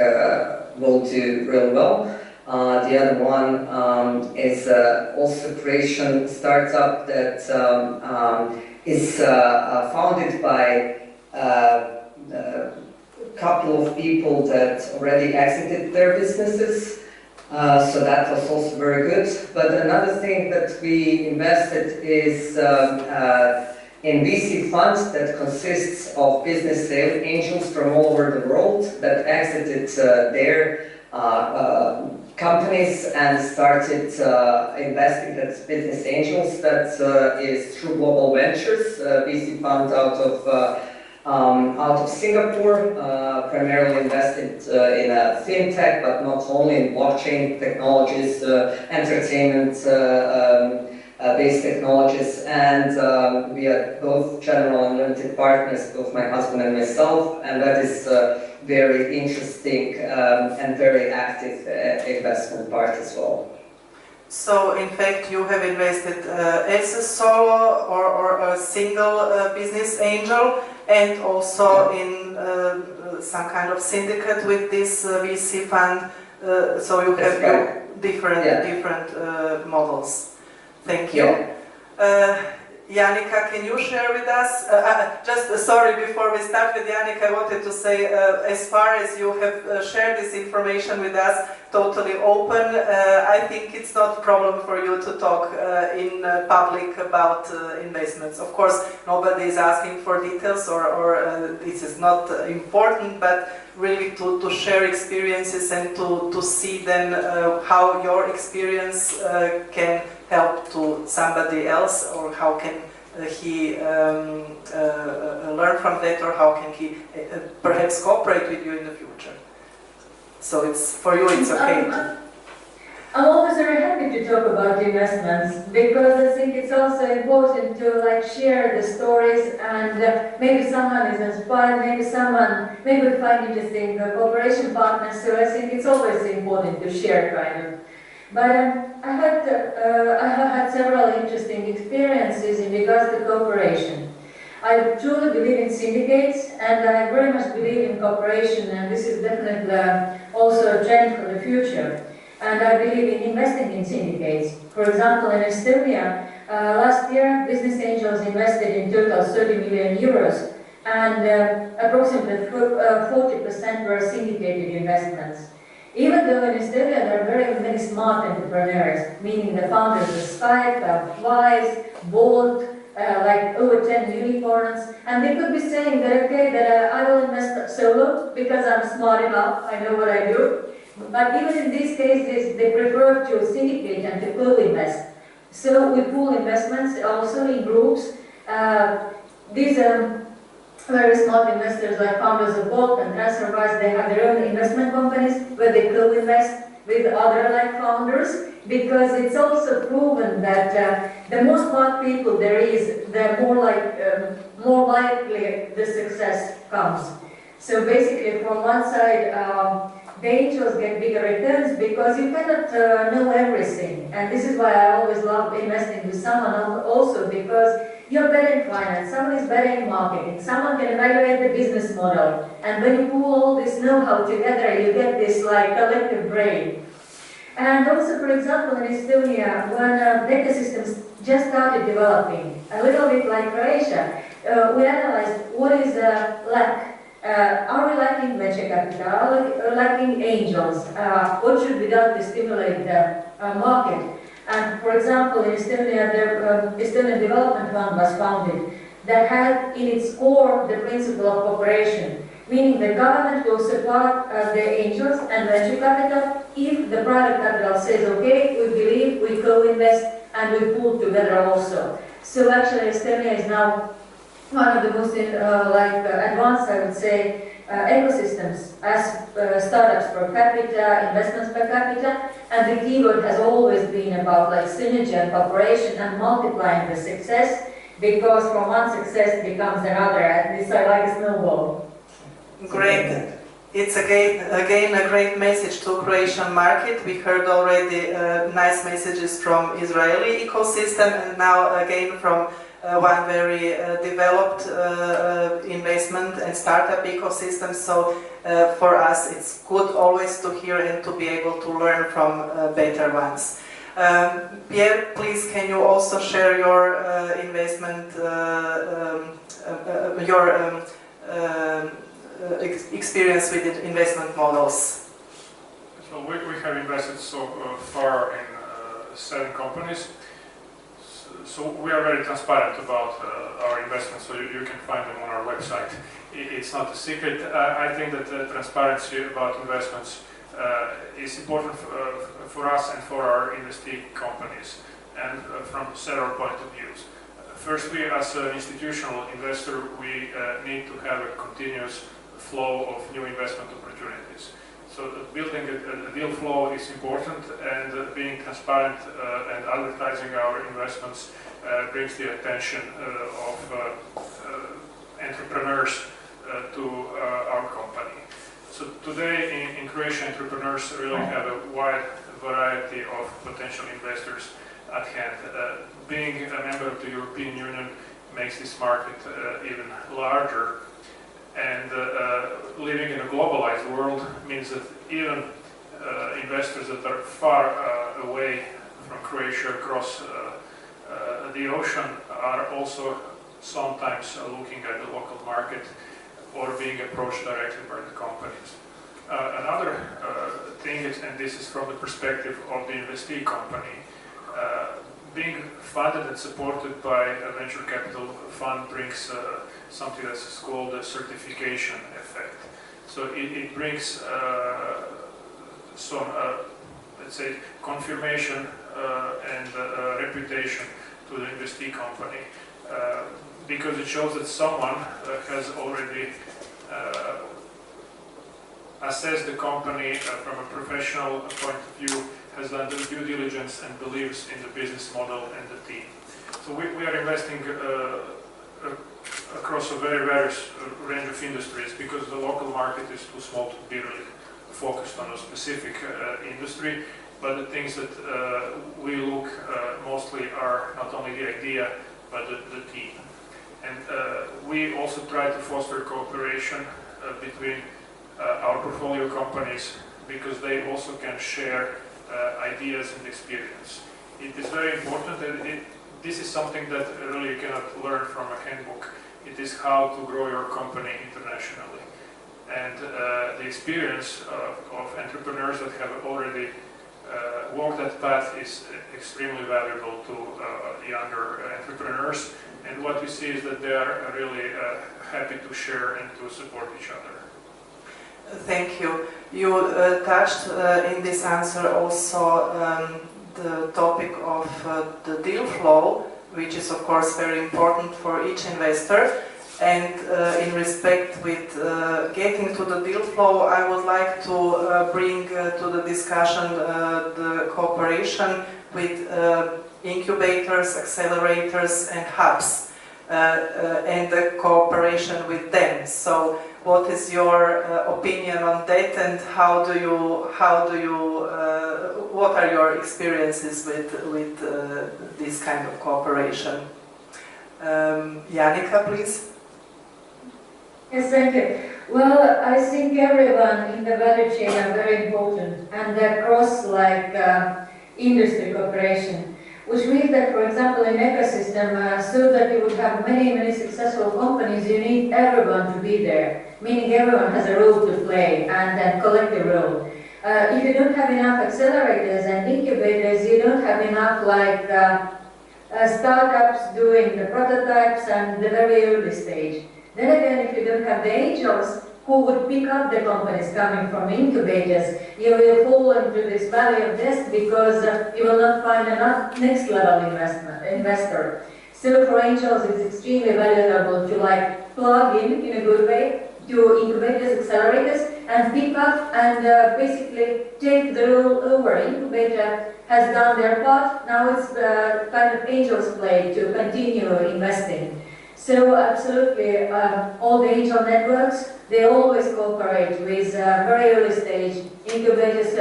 will do really well. The other one is also a Croatian startup that is founded by a couple of people that already exited their businesses. So that was also very good. But another thing that we invested is in VC funds that consists of business angels from all over the world that exited their companies and started investing as business angels. That is through Global Ventures, VC fund out of Singapore, primarily invested in fintech, but not only in blockchain technologies, entertainment based technologies, and we are both general and limited partners, both my husband and myself, and that is a very interesting and very active investment part as well. So in fact you have invested as a solo or a single business angel, and also in some kind of syndicate with this VC fund, so you have right. different models. Thank you. Yeah. Janica, can you share with us, sorry, before we start with Janica, I wanted to say, as far as you have shared this information with us, totally open, I think it's not a problem for you to talk in public about investments. Of course, nobody is asking for details, or this is not important, but really to share experiences and to see then how your experience can help to somebody else, or how can he learn from that, or how can he perhaps cooperate with you in the future. So it's for you, it's okay. I'm always very happy to talk about investments, because I think it's also important to share the stories, and maybe someone is inspired, maybe someone maybe find interesting cooperation partners. So I think it's always important to share kind of. But I have had several interesting experiences in regards to cooperation. I truly believe in syndicates, and I very much believe in cooperation, and this is definitely also a trend for the future. And I believe in investing in syndicates. For example, in Estonia, last year, business angels invested in total 30 million euros, and approximately 40% were syndicated investments. Even though in Estonia there are very many smart entrepreneurs, meaning the founders of Skype, Wise, Bolt, like over 10 unicorns, and they could be saying that, okay, that I will invest solo because I'm smart enough, I know what I do. But even in these cases, they prefer to syndicate and to co-invest. So we pool investments also in groups. These very smart investors like founders of Bolt and TransferWise, they have their own investment companies where they co-invest with other like founders, because it's also proven that the more smart people there is, the more likely the success comes. So basically, from one side, the angels get bigger returns because you cannot know everything, and this is why I always love investing with someone also, because you're better in finance, someone is better in marketing, someone can evaluate the business model, and when you pool all this know-how together, you get this like collective brain. And also, for example, in Estonia, when data systems just started developing, a little bit like Croatia, we analyzed what is lack. Are we lacking venture capital? Are we lacking angels? What should be done to stimulate the market? And for example, in Estonia, the Estonian Development Fund was founded that had in its core the principle of cooperation, meaning the government will support the angels and venture capital if the private capital says, okay, we believe, we co-invest, and we pool together also. So actually, Estonia is now one of the most advanced, I would say, ecosystems as startups per capita, investments per capita, and the keyword has always been about like synergy and cooperation and multiplying the success, because from one success becomes another, and it's like a snowball. Great. It's again a great message to Croatian market. We heard already nice messages from Israeli ecosystem, and now again from one very developed investment and startup ecosystem. So for us, it's good always to hear and to be able to learn from better ones. Pierre, please, can you also share your investment, experience with investment models? So we have invested so far in 7 companies. So we are very transparent about our investments, so you can find them on our website. It's not a secret. I think that transparency about investments is important for us and for our investee companies, and from several points of view. Firstly, as an institutional investor, we need to have a continuous flow of new investment opportunities. So building a deal flow is important, and being transparent and advertising our investments brings the attention of entrepreneurs to our company. So today in Croatia, entrepreneurs really have a wide variety of potential investors at hand. Being a member of the European Union makes this market even larger. And living in a globalized world means that even investors that are far away from Croatia across the ocean are also sometimes looking at the local market or being approached directly by the companies. Another thing is, and this is from the perspective of the investee company, being funded and supported by a venture capital fund brings something that's called a certification effect. So it brings some, let's say, confirmation and reputation to the investee company, because it shows that someone has already assessed the company from a professional point of view, has done the due diligence and believes in the business model and the team. So we are investing across a very various range of industries, because the local market is too small to be really focused on a specific industry. But the things that we look mostly are not only the idea, but the team. And we also try to foster cooperation between our portfolio companies, because they also can share ideas and experience. It is very important, and this is something that really you cannot learn from a handbook. It is how to grow your company internationally. And the experience of entrepreneurs that have already walked that path is extremely valuable to younger entrepreneurs. And what we see is that they are really happy to share and to support each other. Thank you. You touched in this answer also the topic of the deal flow, which is of course very important for each investor. And in respect with getting to the deal flow, I would like to bring to the discussion the cooperation with incubators, accelerators and hubs and the cooperation with them. So what is your opinion on that, and what are your experiences with this kind of cooperation? Janika, please. Yes, thank you. Well, I think everyone in the value chain are very important, and across industry cooperation, which means that, for example, in ecosystem, so that you would have many successful companies, you need everyone to be there, meaning everyone has a role to play and a collective role. If you don't have enough accelerators and incubators, you don't have enough startups doing the prototypes and the very early stage. Then again, if you don't have the angels who would pick up the companies coming from incubators, you will fall into this valley of death because you will not find a next level investor. So for angels, it's extremely valuable to plug in a good way to incubators, accelerators, and pick up and basically take the role over. Incubator has done their part. Now it's the kind of angels' play to continue investing. So absolutely, all the angel networks, they always cooperate with very early stage incubators.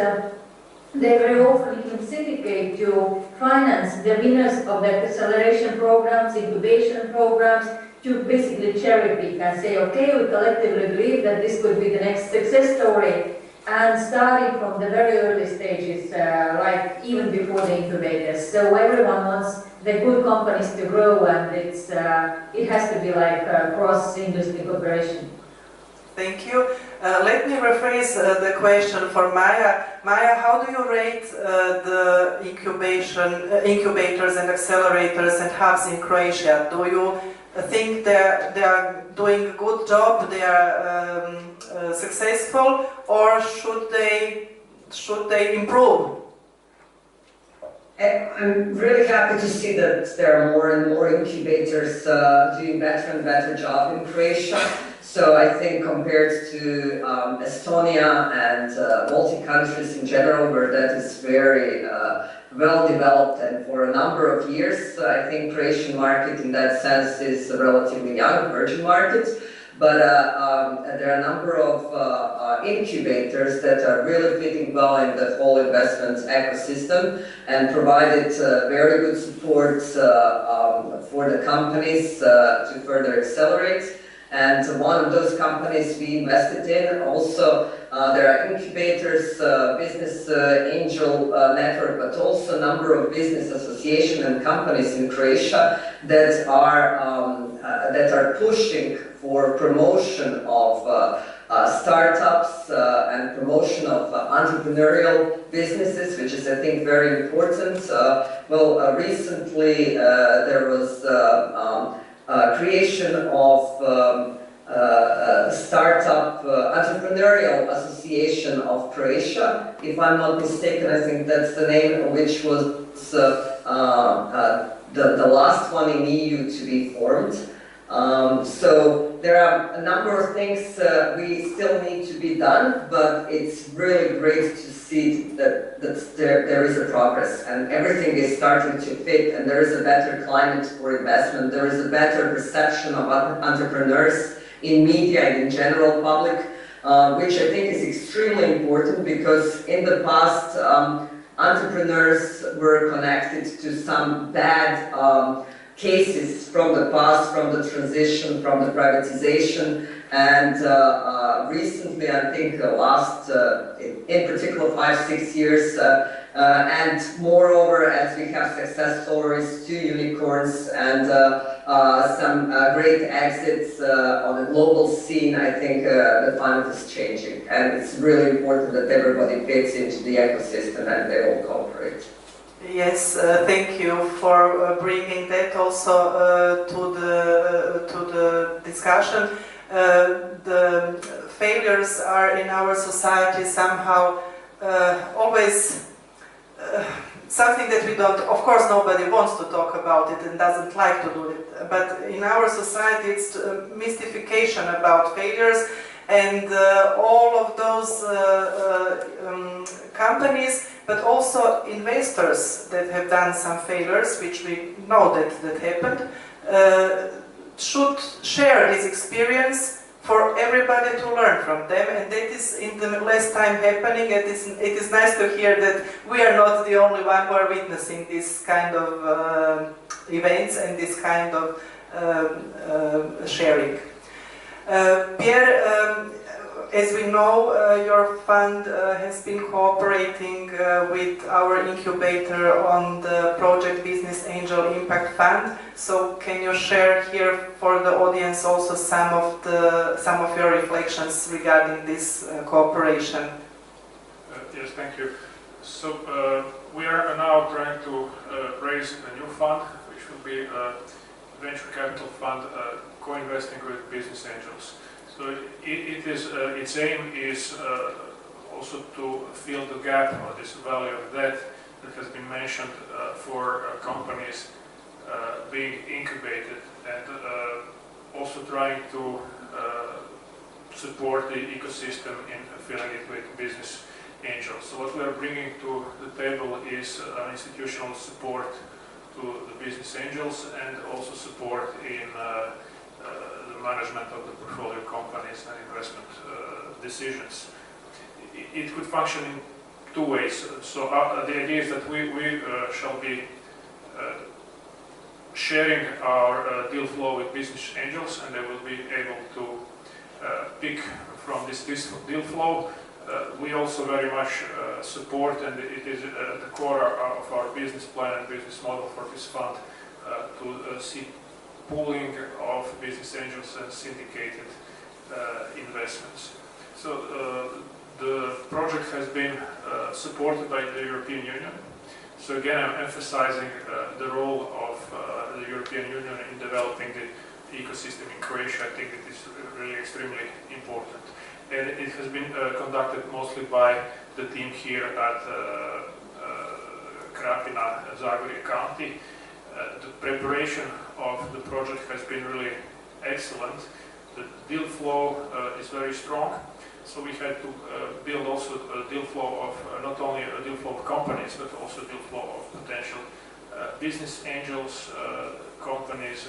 They very often even syndicate to finance the winners of the acceleration programs, incubation programs, to basically cherry pick and say, okay, we collectively believe that this could be the next success story. And starting from the very early stages, even before the incubators. So everyone wants the good companies to grow, and it has to be cross-industry cooperation. Thank you. Let me rephrase the question for Maya. Maya, how do you rate the incubators and accelerators and hubs in Croatia? Do you think they are doing a good job, they are successful, or should they improve? I'm really happy to see that there are more and more incubators doing better and better job in Croatia. So I think compared to Estonia and Baltic countries in general, where that is very well developed, and for a number of years, I think Croatian market in that sense is a relatively young virgin market. But there are a number of incubators that are really fitting well in the whole investment ecosystem and provided very good support for the companies to further accelerate. And one of those companies we invested in, also there are incubators, business angel network, but also a number of business association and companies in Croatia that are pushing for promotion of startups and promotion of entrepreneurial businesses, which is, I think, very important. Recently there was creation of Startup Entrepreneurial Association of Croatia, if I'm not mistaken. I think that's the name, which was the last one in EU to be formed. So there are a number of things we still need to be done, but it's really great to see that there is a progress and everything is starting to fit, and there is a better climate for investment. There is a better perception of entrepreneurs in media and in general public, which I think is extremely important, because in the past entrepreneurs were connected to some bad cases from the past, from the transition, from the privatization, and recently, I think last, in particular, 5-6 years, and moreover, as we have success stories, 2 unicorns and some great exits on a global scene, I think the climate is changing, and it's really important that everybody fits into the ecosystem and they all cooperate. Yes, thank you for bringing that also to the discussion. The failures are in our society somehow always something that we don't, of course nobody wants to talk about it and doesn't like to do it, but in our society it's mystification about failures, and all of those companies, but also investors that have done some failures, which we know that happened, should share this experience for everybody to learn from them, and that is in the less time happening. It is nice to hear that we are not the only one who are witnessing this kind of events and this kind of sharing. Pierre, as we know, your fund has been cooperating with our incubator on the Project Business Angel Impact Fund. So can you share here for the audience also some of your reflections regarding this cooperation? Yes, thank you. So we are now trying to raise a new fund, which will be a venture capital fund co-investing with business angels. So its aim is also to fill the gap, or this valley of debt that has been mentioned for companies being incubated, and also trying to support the ecosystem in filling it with business angels. So what we are bringing to the table is institutional support to the business angels, and also support in the management of the portfolio companies and investment decisions. It could function in two ways. So the idea is that we shall be sharing our deal flow with business angels, and they will be able to pick from this deal flow. We also very much support, and it is at the core of our business plan and business model for this fund, to see pooling of business angels and syndicated investments. So the project has been supported by the European Union. So again, I'm emphasizing the role of the European Union in developing the ecosystem in Croatia. I think it is really extremely important. And it has been conducted mostly by the team here at Krapina, Zagorje County. The preparation of the project has been really excellent. The deal flow is very strong. So we had to build also a deal flow of not only a deal flow of companies, but also a deal flow of potential business angels. Companies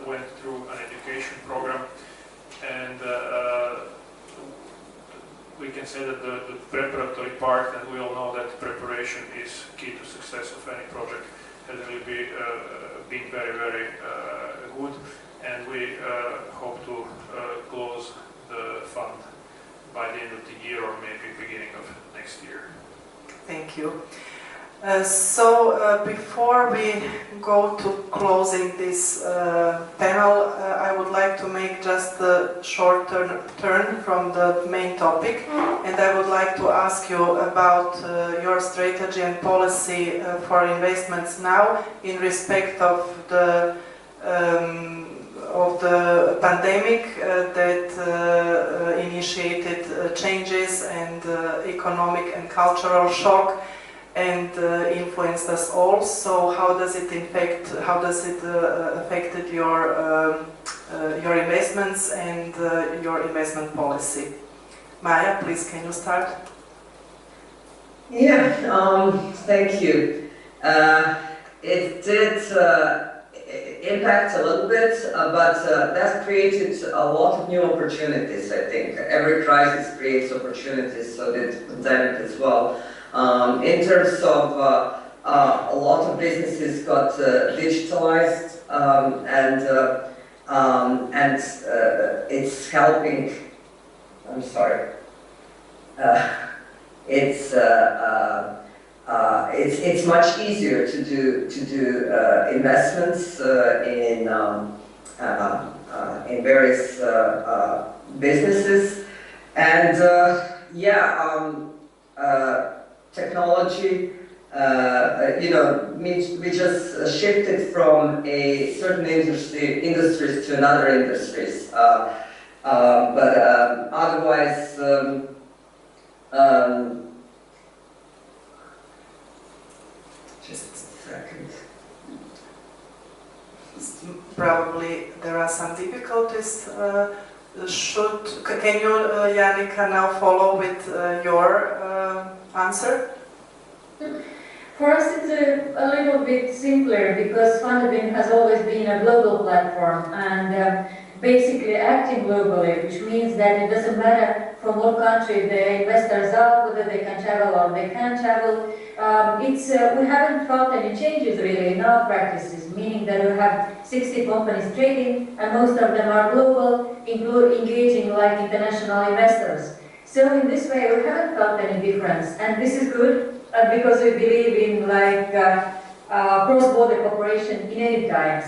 went through an education program, and we can say that the preparatory part, and we all know that preparation is key to success of any project, has really been very, very good, and we hope to close the fund by the end of the year, or maybe beginning of next year. Thank you. So before we go to closing this panel, I would like to make just a short turn from the main topic, and I would like to ask you about your strategy and policy for investments now in respect of the pandemic that initiated changes and economic and cultural shock, and influenced us all. So how does it affected your investments and your investment policy? Maya, please, can you start? Yeah, thank you. It did impact a little bit, but that created a lot of new opportunities, I think. Every crisis creates opportunities, so did the pandemic as well. In terms of a lot of businesses got digitalized, and it's helping. I'm sorry. It's much easier to do investments in various businesses, and technology. We just shifted from a certain industries to another industries. But otherwise, probably there are some difficulties. Can you, Janika, now follow with your answer? For us, it's a little bit simpler because Fundabin has always been a global platform and basically acting globally, which means that it doesn't matter from what country the investors are, whether they can travel or they can't travel. We haven't felt any changes really in our practices, meaning that we have 60 companies trading and most of them are global, engaging like international investors. So in this way, we haven't felt any difference, and this is good. Because we believe in like cross-border cooperation in any times.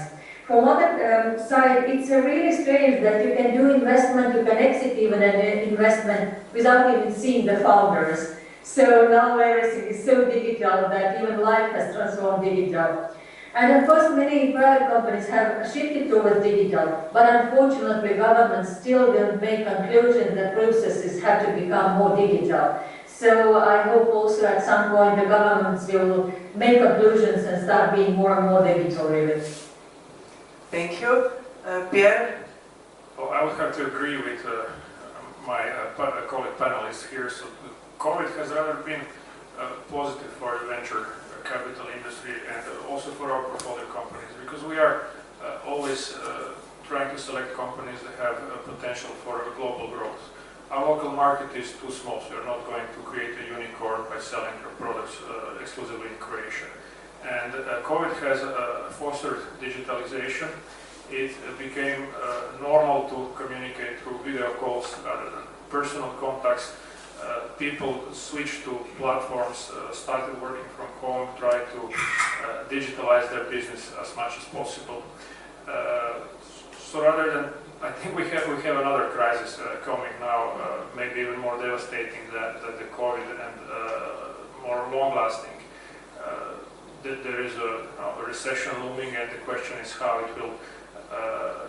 From other side, it's really strange that you can do investment, you can exit even an investment without even seeing the founders. So now everything is so digital that even life has transformed digital. And of course, many private companies have shifted towards digital, but unfortunately, governments still don't make conclusions that processes have to become more digital. So I hope also at some point the governments will make conclusions and start being more and more digital really. Thank you. Pierre? Well, I would have to agree with my colleague panelists here. So COVID has rather been positive for the venture capital industry and also for our portfolio companies, because we are always trying to select companies that have potential for global growth. Our local market is too small, so we're not going to create a unicorn by selling our products exclusively in Croatia. And COVID has fostered digitalization. It became normal to communicate through video calls rather than personal contacts. People switched to platforms, started working from home, tried to digitalize their business as much as possible. So rather than, I think we have another crisis coming now, maybe even more devastating than the COVID and more long-lasting. There is a recession looming, and the question is how it will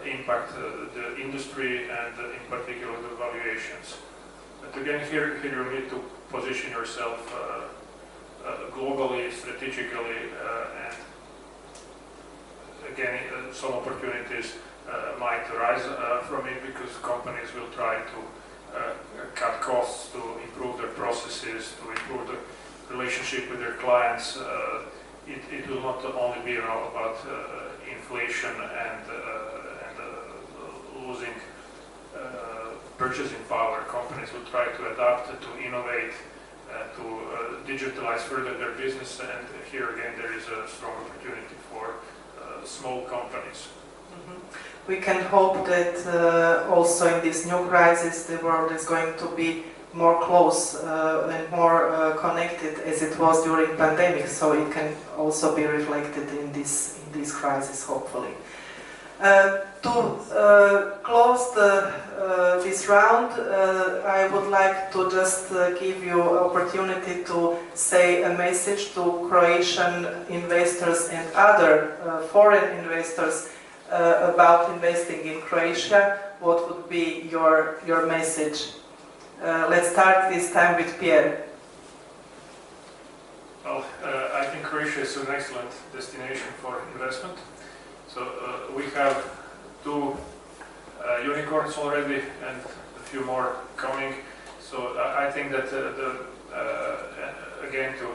impact the industry and in particular the valuations. But again, here you need to position yourself globally, strategically, and again, some opportunities might arise from it because companies will try to cut costs, to improve their processes, to improve the relationship with their clients. It will not only be about inflation and losing purchasing power. Companies will try to adapt, to innovate, to digitalize further their business, and here again there is a strong opportunity for small companies. Mm-hmm. We can hope that also in this new crisis the world is going to be more close and more connected as it was during pandemic, so it can also be reflected in this crisis, hopefully. To close this round, I would like to just give you opportunity to say a message to Croatian investors and other foreign investors about investing in Croatia. What would be your message? Let's start this time with Pierre. Well, I think Croatia is an excellent destination for investment. So we have 2 unicorns already and a few more coming. So I think that again to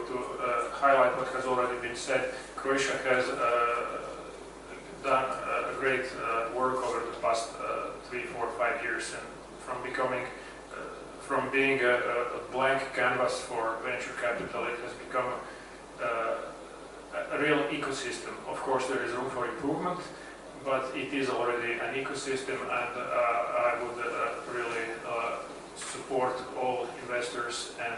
highlight what has already been said, Croatia has done great work over the past 3, 4, 5 years, and from being a blank canvas for venture capital, it has become a real ecosystem. Of course, there is room for improvement, but it is already an ecosystem, and I would really support all investors and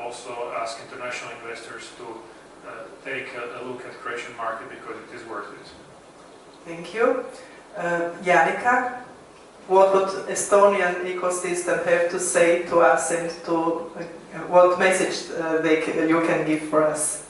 also ask international investors to take a look at the Croatian market because it is worth it. Thank you. Janika, what would Estonian ecosystem have to say to us, and to what message you can give for us?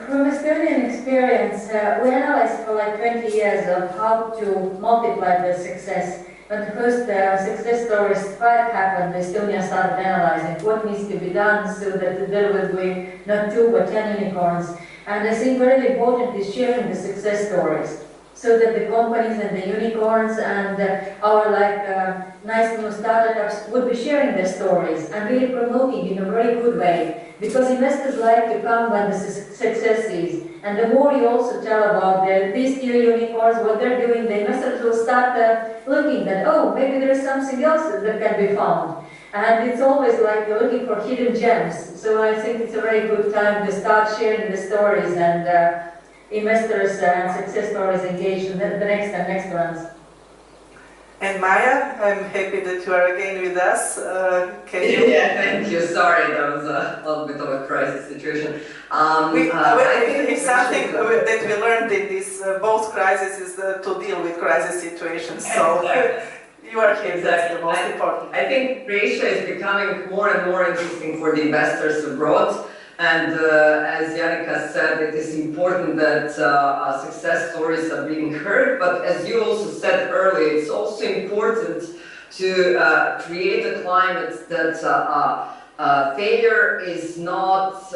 From Estonian experience, we analyzed for like 20 years of how to multiply the success. When the first success stories 5 happened, Estonia started analyzing what needs to be done so that there will be not 2 but 10 unicorns. And I think very important is sharing the success stories, so that the companies and the unicorns and our nice new startups would be sharing their stories and really promoting in a very good way, because investors like to come when the success is. And the more you also tell about these new unicorns, what they're doing, the investors will start looking that, oh, maybe there is something else that can be found. And it's always like you're looking for hidden gems. So I think it's a very good time to start sharing the stories, and investors and success stories engage in the next ones. And Maya, I'm happy that you are again with us. Can you? Yeah, thank you. Sorry, that was a little bit of a crisis situation. It's something that we learned in this both crises is to deal with crisis situations. So you are here. Exactly. That's the most important. I think Croatia is becoming more and more interesting for the investors abroad. And as Janika said, it is important that success stories are being heard. But as you also said earlier, it's also important to create a climate that failure is not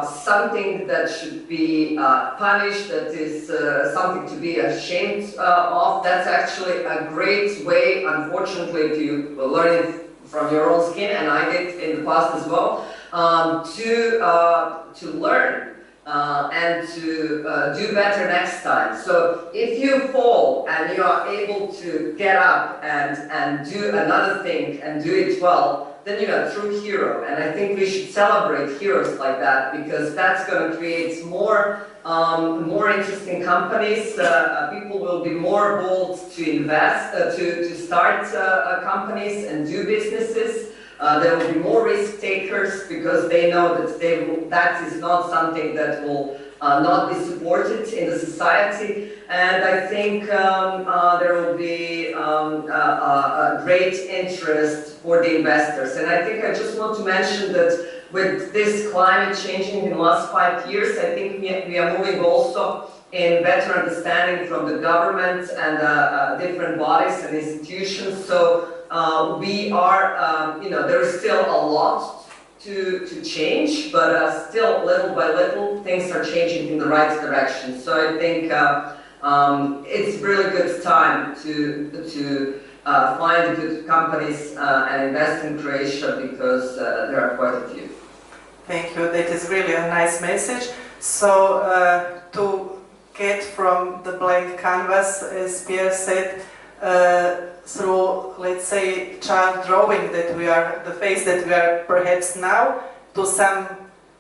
something that should be punished, that is something to be ashamed of. That's actually a great way, unfortunately, to learn it from your own skin, and I did in the past as well, to learn and to do better next time. So if you fall and you are able to get up and do another thing and do it well, then you're a true hero. And I think we should celebrate heroes like that, because that's going to create more interesting companies. People will be more bold to invest, to start companies and do businesses. There will be more risk takers, because they know that that is not something that will not be supported in the society. And I think there will be a great interest for the investors. And I think I just want to mention that with this climate changing in the last 5 years, I think we are moving also in better understanding from the government and different bodies and institutions. So we are, there is still a lot to change, but still little by little things are changing in the right direction. So I think it's really good time to find good companies and invest in Croatia, because there are quite a few. Thank you. That is really a nice message. So to get from the blank canvas, as Pierre said, through, let's say, child drawing that we are, the face that we are perhaps now, to some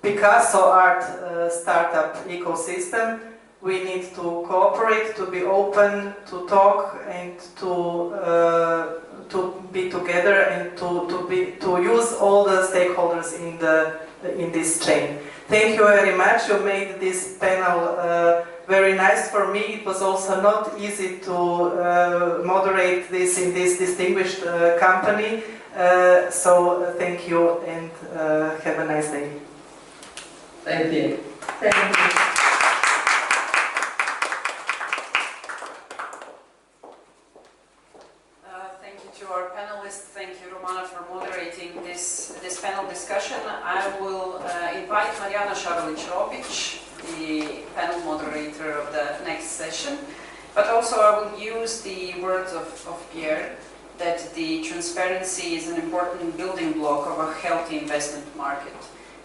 Picasso art startup ecosystem, we need to cooperate, to be open, to talk, and to be together, and to use all the stakeholders in this chain. Thank you very much. You made this panel very nice for me. It was also not easy to moderate this in this distinguished company. So thank you, and have a nice day. Thank you. Thank you. Thank you to our panelists. Thank you, Romana, for moderating this panel discussion. I will invite Marijana Šarović-Robić, the panel moderator of the next session, but also I will use the words of Pierre, that the transparency is an important building block of a healthy investment market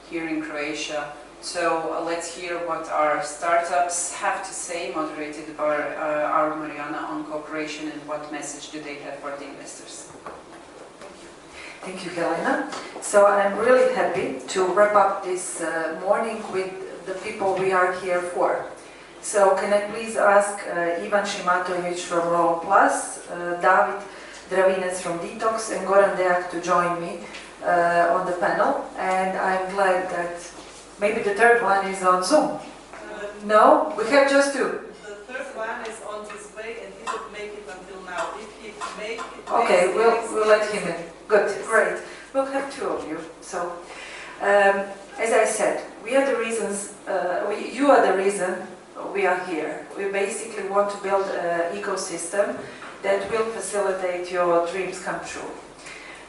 here in Croatia. So let's hear what our startups have to say, moderated by our Marijana, on cooperation, and what message do they have for the investors. Thank you, Helena. So I'm really happy to wrap up this morning with the people we are here for. So can I please ask Ivan Šimatović from Loan Plus, David Dravinec from Detox, and Goran Dejak to join me on the panel. And I'm glad that maybe the third one is on Zoom. No? We have just two. The third one is on his way, and he didn't make it until now. If he make it, okay, we'll let him in. Good, great. We'll have two of you. So, as I said, we are the reasons. You are the reason we are here. We basically want to build an ecosystem that will facilitate your dreams come true.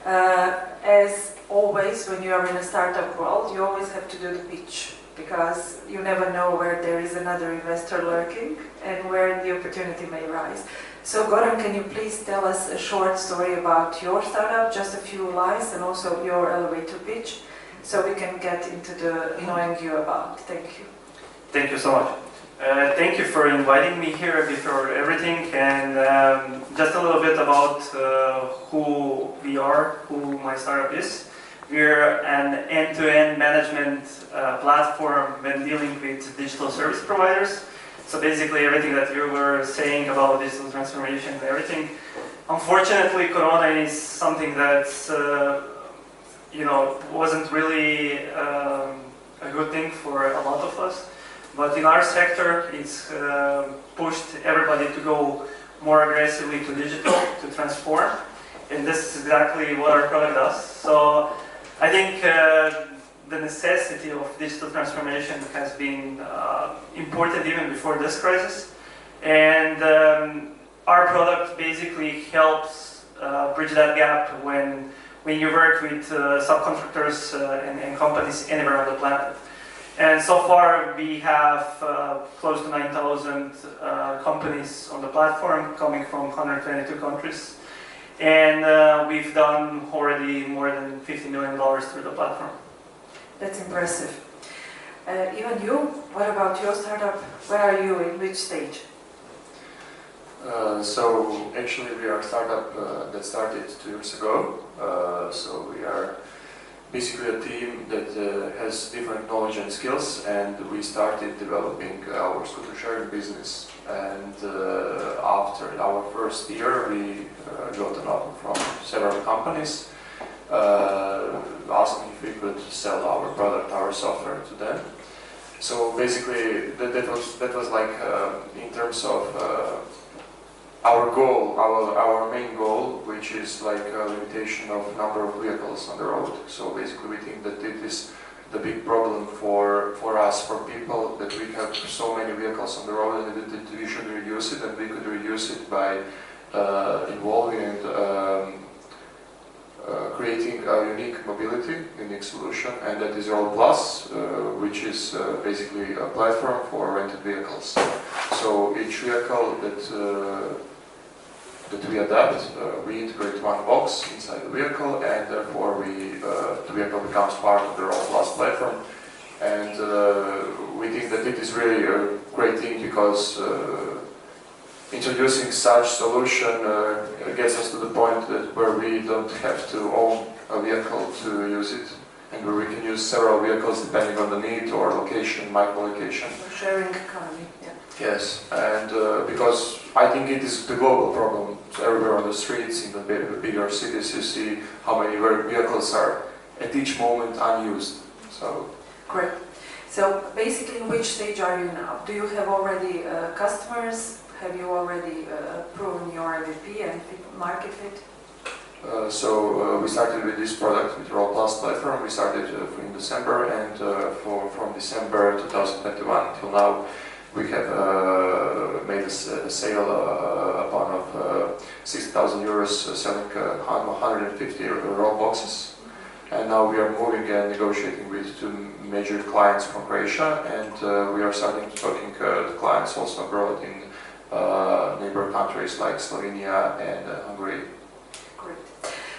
As always, when you are in a startup world, you always have to do the pitch. because you never know where there is another investor lurking and where the opportunity may rise. So Goran, can you please tell us a short story about your startup, just a few lines, and also your elevator pitch, so we can get into the knowing you about. Thank you. Thank you so much. Thank you for inviting me here before everything, and just a little bit about who we are, who my startup is. We're an end-to-end management platform when dealing with digital service providers. So basically everything that you were saying about digital transformation and everything. Unfortunately, Corona is something that's, wasn't really a good thing for a lot of us. But in our sector, it's pushed everybody to go more aggressively to digital, to transform. And this is exactly what our product does. So I think the necessity of digital transformation has been important even before this crisis. And our product basically helps bridge that gap when you work with subcontractors and companies anywhere on the planet. And so far we have close to 9,000 companies on the platform coming from 122 countries. And we've done already more than $50 million through the platform. That's impressive. Even you, what about your startup? Where are you, in which stage? So actually we are a startup that started 2 years ago. So we are basically a team that has different knowledge and skills, and we started developing our scooter sharing business. And after our first year, we got an offer from several companies asking if we could sell our product, our software to them. So basically, that was like in terms of our goal, our main goal, which is like a limitation of number of vehicles on the road. So basically, we think that it is the big problem for us, for people, that we have so many vehicles on the road, and that we should reduce it, and we could reduce it by involving and creating a unique mobility, unique solution, and that is Roll Plus, which is basically a platform for rented vehicles. So each vehicle that we adapt, we integrate one box inside the vehicle, and therefore the vehicle becomes part of the Roll Plus platform. And we think that it is really a great thing, because introducing such solution gets us to the point that where we don't have to own a vehicle to use it, and where we can use several vehicles depending on the need or location, micro-location. Sharing economy, yeah. Yes, and because I think it is the global problem. So everywhere on the streets, in the bigger cities, you see how many vehicles are at each moment unused. So great. So basically, in which stage are you now? Do you have already customers? Have you already proven your MVP and market fit? So we started with this product, with Roll Plus platform. We started in December, and from December 2021 till now, we have made a sale upon of 6,000 euros, selling 150 roll boxes. And now we are moving and negotiating with 2 major clients from Croatia, and we are starting talking to clients also abroad in neighbor countries like Slovenia and Hungary. Great.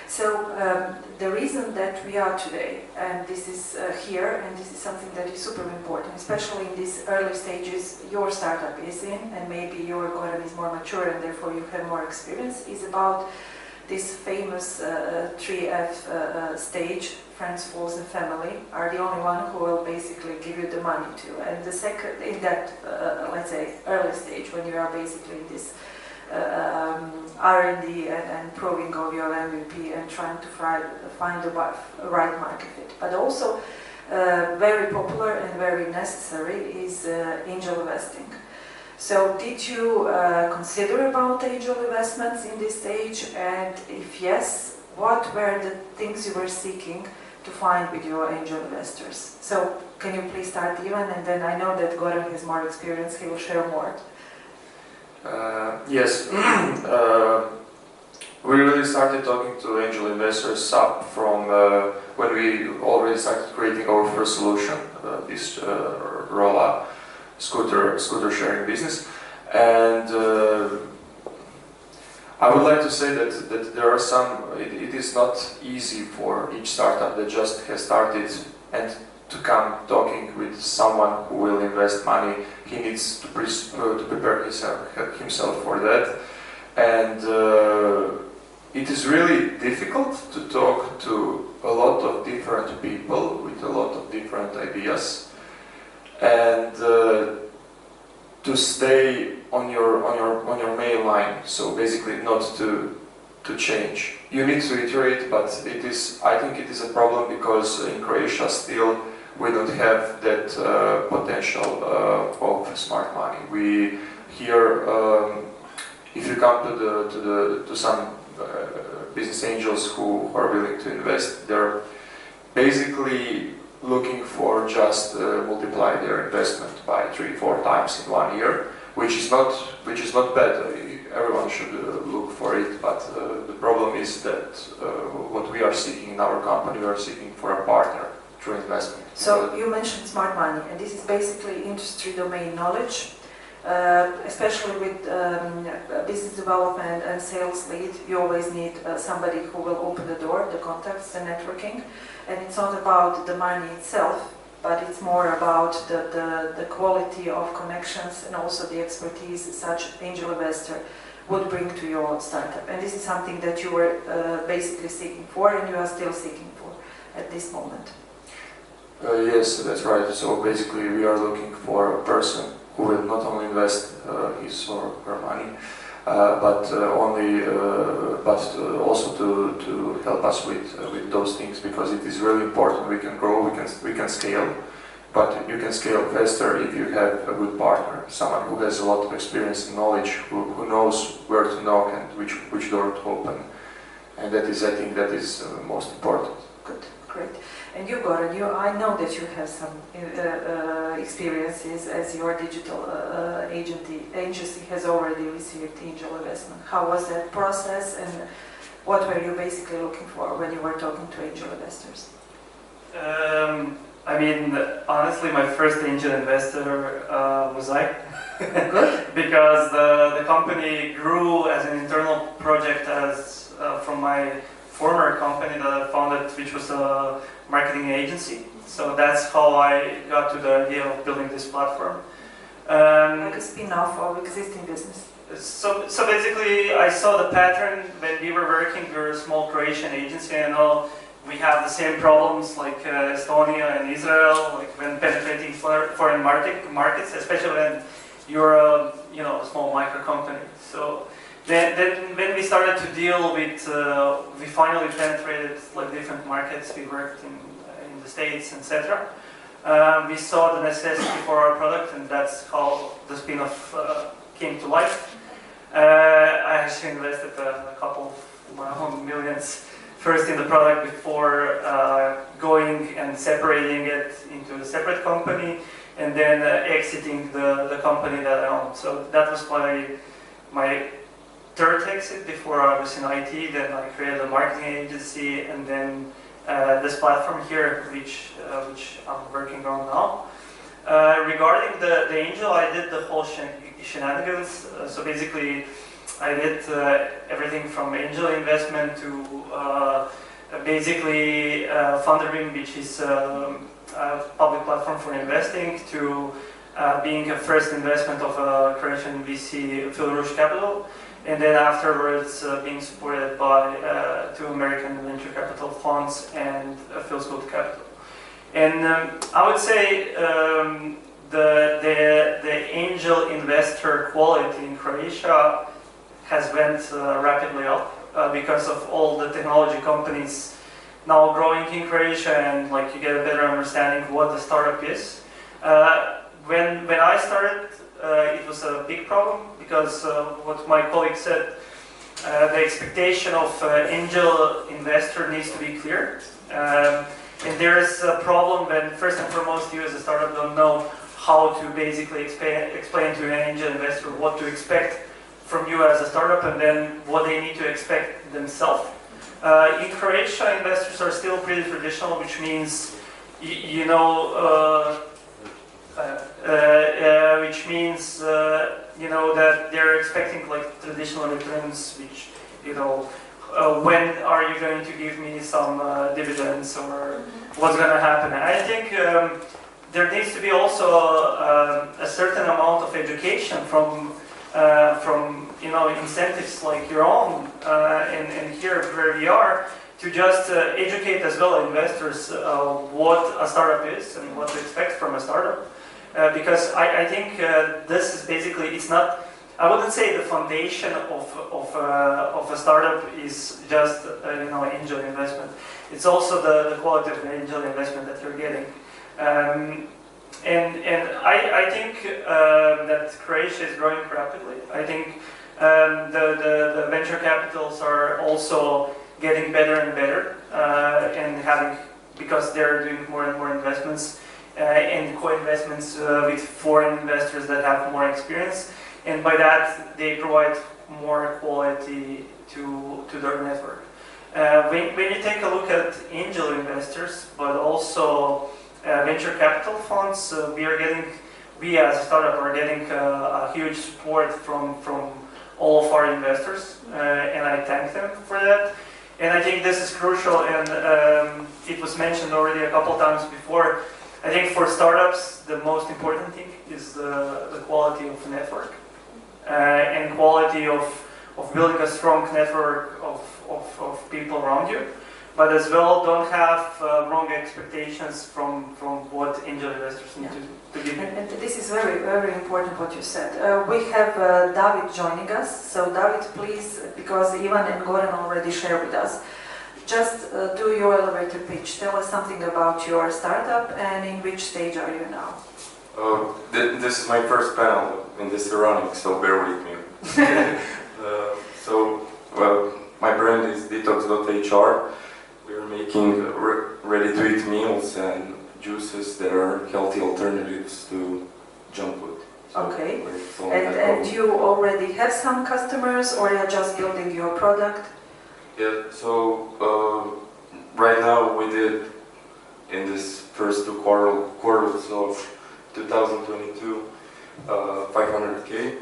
So the reason that we are today, and this is here, and this is something that is super important, especially in these early stages your startup is in, and maybe your economy is more mature and therefore you have more experience, is about this famous 3F stage. Friends, fools, and family are the only one who will basically give you the money to. And the second, in that, let's say, early stage, when you are basically in this R&D and proving of your MVP and trying to find the right market fit. But also, very popular and very necessary is angel investing. So did you consider about angel investments in this stage? And if yes, what were the things you were seeking to find with your angel investors? So can you please start, Ivan, and then I know that Goran has more experience, he will share more. Yes, we really started talking to angel investors up from when we already started creating our first solution. this Rola scooter sharing business. And I would like to say that there are some, it is not easy for each startup that just has started and to come talking with someone who will invest money. He needs to prepare himself for that. And it is really difficult to talk to a lot of different people with a lot of different ideas, and to stay on your main line. So basically, not to change. You need to iterate, but I think it is a problem because in Croatia still we don't have that potential of smart money. We here, if you come to some business angels who are willing to invest, they're basically looking for just multiply their investment by 3-4 times in 1 year, which is not bad. Everyone should look for it, but the problem is that what we are seeking in our company, we are seeking for a partner through investment. So you mentioned smart money, and this is basically industry domain knowledge. Especially with business development and sales lead, you always need somebody who will open the door, the contacts, the networking. And it's not about the money itself, but it's more about the quality of connections and also the expertise such angel investor would bring to your startup. And this is something that you were basically seeking for, and you are still seeking for at this moment. Yes, that's right. So basically we are looking for a person who will not only invest his or her money, but also to help us with those things, because it is really important. We can grow, we can scale, but you can scale faster if you have a good partner, someone who has a lot of experience and knowledge, who knows where to knock and which door to open, and that is, I think, that is most important. Good, great. And you, Goran, I know that you have some experiences as your digital agency has already received angel investment. How was that process, and what were you basically looking for when you were talking to angel investors? I mean, honestly, my first angel investor was I. Good. Because the company grew as an internal project from my former company that I founded, which was a marketing agency. So that's how I got to the idea of building this platform. Like a spin-off of existing business. So basically, I saw the pattern when we were working. We were a small Croatian agency, and all we have the same problems like Estonia and Israel, like when penetrating foreign markets, especially when you're a small micro company. So then when we started to deal with, we finally penetrated like different markets. We worked in the States, etc. We saw the necessity for our product, and that's how the spin-off came to life. I actually invested a couple of my own millions first in the product before going and separating it into a separate company, and then exiting the company that I owned. So that was my third exit before I was in IT. Then I created a marketing agency, and then this platform here, which I'm working on now. Regarding the angel, I did the whole shenanigans. So basically, I did everything from angel investment to basically Funderbeam, which is a public platform for investing, to being a first investment of a Croatian VC, Phil Capital. And then afterwards, being supported by 2 American venture capital funds and Phil's Capital. And I would say the angel investor quality in Croatia has went rapidly up because of all the technology companies now growing in Croatia, and like you get a better understanding of what the startup is. When I started, it was a big problem because what my colleague said, the expectation of angel investor needs to be clear. And there is a problem when first and foremost you as a startup don't know how to basically explain to an angel investor what to expect from you as a startup, and then what they need to expect themselves. In Croatia, investors are still pretty traditional, which means you know, which means you know that they're expecting like traditional returns, which you know, when are you going to give me some dividends or what's going to happen? And I think there needs to be also a certain amount of education from you know incentives like your own, and here where we are, to just educate as well investors what a startup is and what to expect from a startup. Because I think this is basically, it's not, I wouldn't say the foundation of a startup is just you know angel investment. It's also the quality of the angel investment that you're getting. And I think that Croatia is growing rapidly. I think the venture capitals are also getting better and better, and having, because they're doing more and more investments and co-investments with foreign investors that have more experience, and by that they provide more quality to their network. When you take a look at angel investors, but also venture capital funds, we as a startup are getting a huge support from all of our investors, and I thank them for that. And I think this is crucial, and it was mentioned already a couple times before. I think for startups, the most important thing is the quality of the network, and quality of building a strong network of people around you, but as well don't have wrong expectations from what angel investors need to give you. And this is very, very important what you said. We have David joining us. So David, please, because Ivan and Goran already shared with us, just do your elevator pitch. Tell us something about your startup and in which stage are you now? This is my first panel in this surrounding, so bear with me. Well, my brand is detox.hr. We're making ready-to-eat meals and juices that are healthy alternatives to junk food. So okay. And you already have some customers, or you're just building your product? Yeah, so right now we did, in this first two quarters of 2022, 500k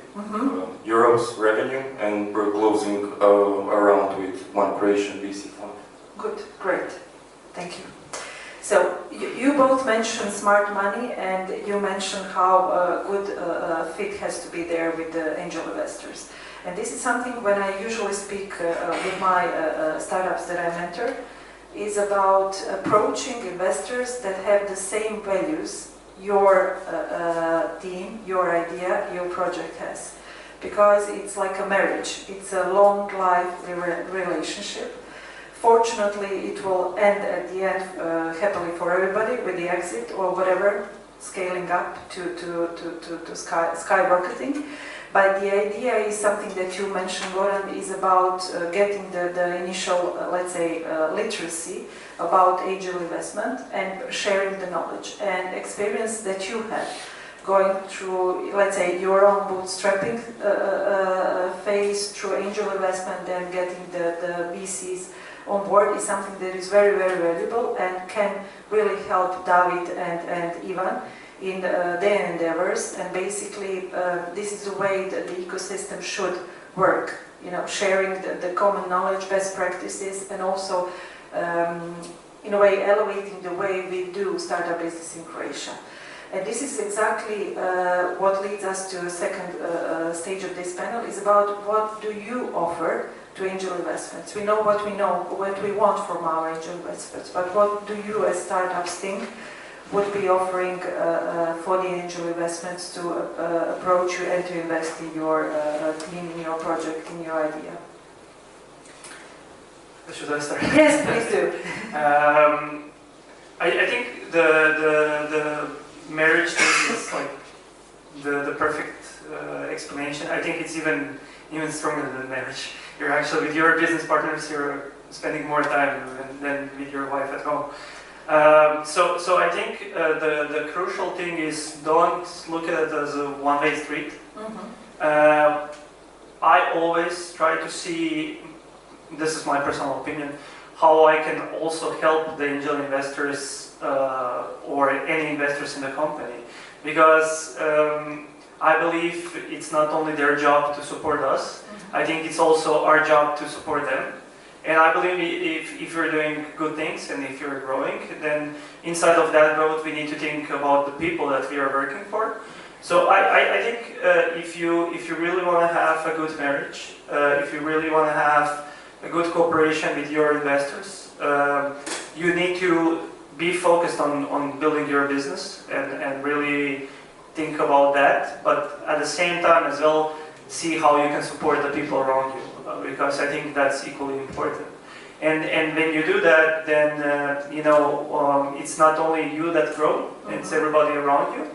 euros revenue, and we're closing around with one Croatian VC fund. Good, great, thank you. So you both mentioned smart money, and you mentioned how good fit has to be there with the angel investors. And this is something when I usually speak with my startups that I mentor, is about approaching investors that have the same values your team, your idea, your project has. Because it's like a marriage, it's a long life relationship. Fortunately, it will end at the end happily for everybody with the exit or whatever, scaling up to skyrocketing. But the idea is something that you mentioned, Goran, is about getting the initial, let's say, literacy about angel investment and sharing the knowledge and experience that you had going through, let's say, your own bootstrapping phase through angel investment, then getting the VCs on board is something that is very, very valuable and can really help David and Ivan in their endeavors. And basically, this is the way that the ecosystem should work. You know, sharing the common knowledge, best practices, and also, in a way, elevating the way we do startup business in Croatia. And this is exactly what leads us to the second stage of this panel, is about what do you offer to angel investments. We know, what we want from our angel investments, but what do you as startups think would be offering for the angel investments to approach you and to invest in your team, in your project, in your idea? Should I start? Yes, please do. I think the marriage thing is like the perfect explanation. I think it's even stronger than marriage. You're actually, with your business partners, you're spending more time than with your wife at home. So I think the crucial thing is, don't look at it as a one-way street. I always try to see, this is my personal opinion, how I can also help the angel investors or any investors in the company. Because I believe it's not only their job to support us, I think it's also our job to support them. And I believe if you're doing good things and if you're growing, then inside of that growth we need to think about the people that we are working for. So I think if you really want to have a good marriage, if you really want to have a good cooperation with your investors, you need to be focused on building your business and really think about that, but at the same time as well see how you can support the people around you, because I think that's equally important. And when you do that, then it's not only you that grow, it's everybody around you.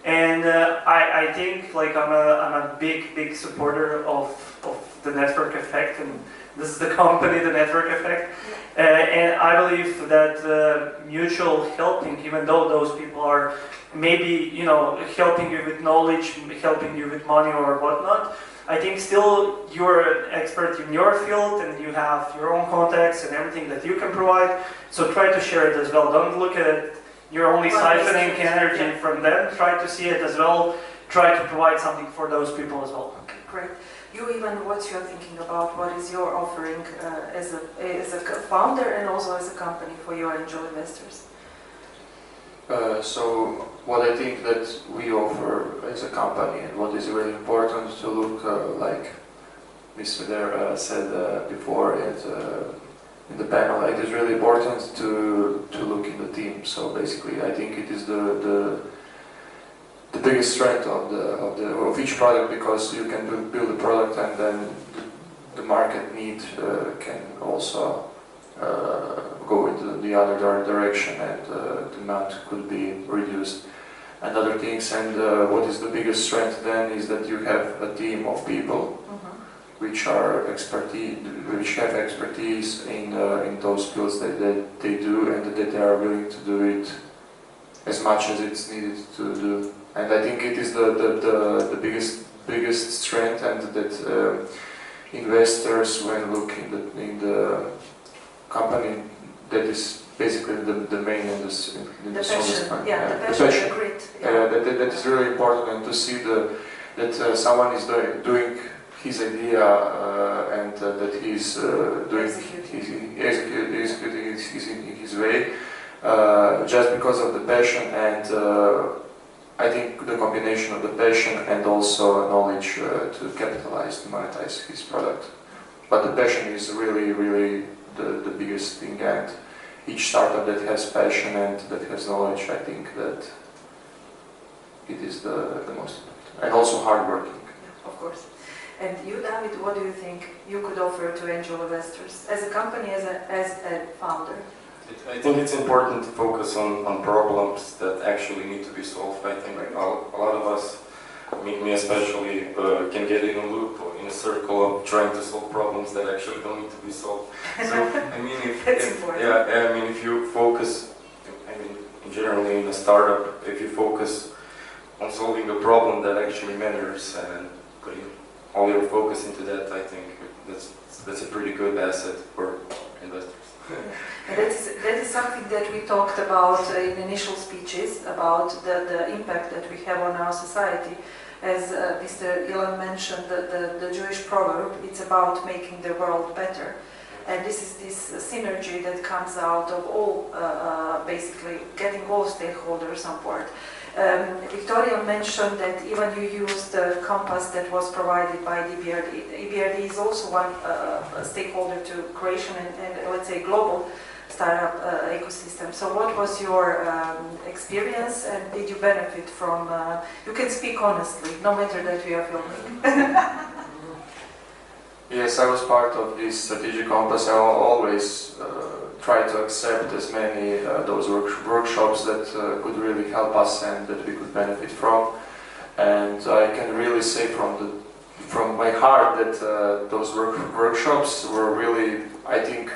And I think like I'm a big supporter of the network effect, and this is the company, the network effect. And I believe that mutual helping, even though those people are maybe helping you with knowledge, helping you with money or whatnot, I think still you're an expert in your field and you have your own contacts and everything that you can provide. So try to share it as well. Don't look at it, you're only siphoning energy from them. Try to see it as well. Try to provide something for those people as well. Okay, great. You, Ivan, what you're thinking about? What is your offering as a founder and also as a company for your angel investors? So what I think that we offer as a company, and what is really important to look like Mr. There said before in the panel, it is really important to look in the team. So basically, I think it is the biggest strength of each product, because you can build a product and then the market need can also go into the other direction, and demand could be reduced and other things. And what is the biggest strength then is that you have a team of people which have expertise in those fields that they do, and that they are willing to do it as much as it's needed to do. And I think it is the biggest strength, and that investors, when looking in the company, that is basically the main in this passion, the passion. The grit. That is really important, and to see that someone is doing his idea and that he's executing in his way, just because of the passion. And I think the combination of the passion and also knowledge to capitalize, to monetize his product. But the passion is really the biggest thing, and each startup that has passion and that has knowledge, I think that it is the most important. And also hardworking. Yeah, of course. And you, David, what do you think you could offer to angel investors as a company, as a founder? I think it's important to focus on problems that actually need to be solved. I think a lot of us, me especially, can get in a loop or in a circle of trying to solve problems that actually don't need to be solved. So I mean, if you focus, generally in a startup, if you focus on solving a problem that actually matters and putting all your focus into that, I think that's a pretty good asset for investors. And that is something that we talked about in initial speeches, about the impact that we have on our society. As Mr. Ilan mentioned, the Jewish proverb, it's about making the world better. And this is this synergy that comes out of all, basically getting all stakeholders on board. Victoria mentioned that even you used the compass that was provided by the EBRD. The EBRD is also one stakeholder to Croatian and let's say global startup ecosystem. So what was your experience, and did you benefit from, you can speak honestly, no matter that we are filming. Yes, I was part of this strategic compass. I always try to accept as many those workshops that could really help us and that we could benefit from. And I can really say from my heart that those workshops were really, I think,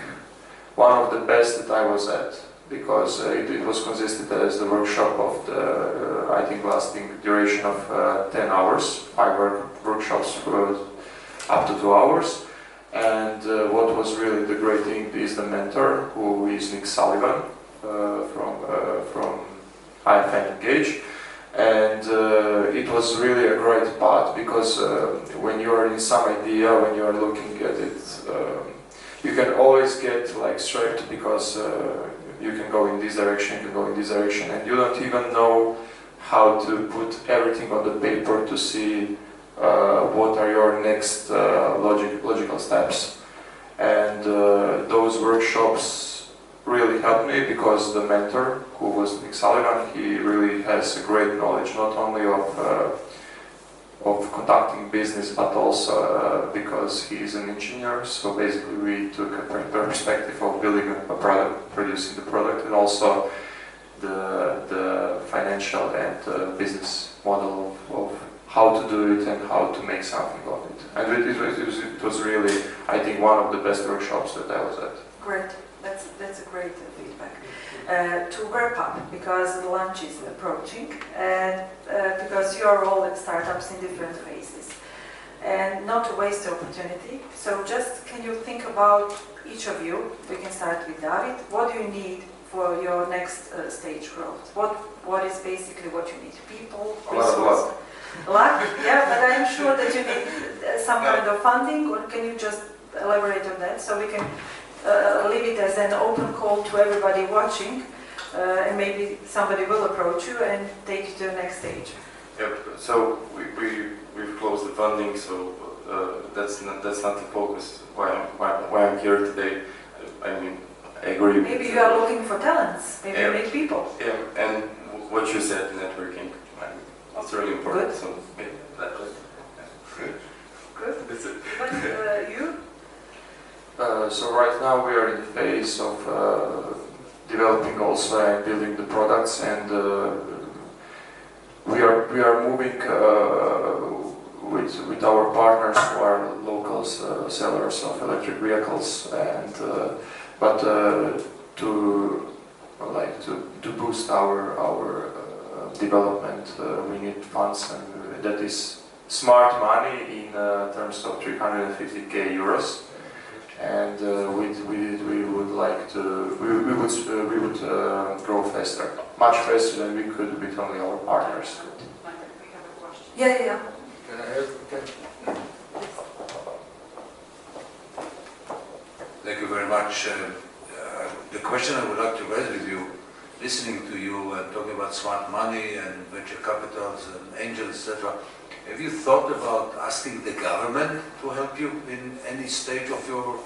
one of the best that I was at, because it was consisted as the workshop of the, I think, lasting duration of 10 hours, 5 workshops for up to 2 hours. And what was really the great thing is the mentor, who is Nick Sullivan from IFN Engage. And it was really a great part, because when you are in some idea, when you are looking at it, you can always get like stripped, because you can go in this direction, you can go in this direction, and you don't even know how to put everything on the paper to see what are your next logical steps. And those workshops really helped me, because the mentor, who was Nick Sullivan, he really has a great knowledge, not only of conducting business, but also because he is an engineer. So basically we took a perspective of building a product, producing the product, and also the financial and business model of how to do it and how to make something of it. And it was really, I think, one of the best workshops that I was at. Great. That's a great feedback. To wrap up, because the lunch is approaching, and because you are all in startups in different phases, and not to waste the opportunity. So just can you think about each of you? We can start with David. What do you need for your next stage growth? What is basically what you need? People, resources, luck. Yeah, but I'm sure that you need some kind of funding. Or can you just elaborate on that so we can leave it as an open call to everybody watching, and maybe somebody will approach you and take you to the next stage. Yep. So we've closed the funding, so that's not the focus. Why I'm here today. I mean, I agree. Maybe you are looking for talents. Maybe you need people. Yeah, and what you said, networking, it's really important. Good. So maybe that. Good. That's it. But you? So right now we are in the phase of developing also and building the products, and we are moving with our partners who are local sellers of electric vehicles, and but to boost our development, we need funds, and that is smart money in terms of 350,000 euros. And we would like to, we would grow faster, much faster than we could with only our partners. Yeah. Can I ask? Thank you very much. The question I would like to raise with you, listening to you and talking about smart money and venture capitals and angels, etc. Have you thought about asking the government to help you in any stage of your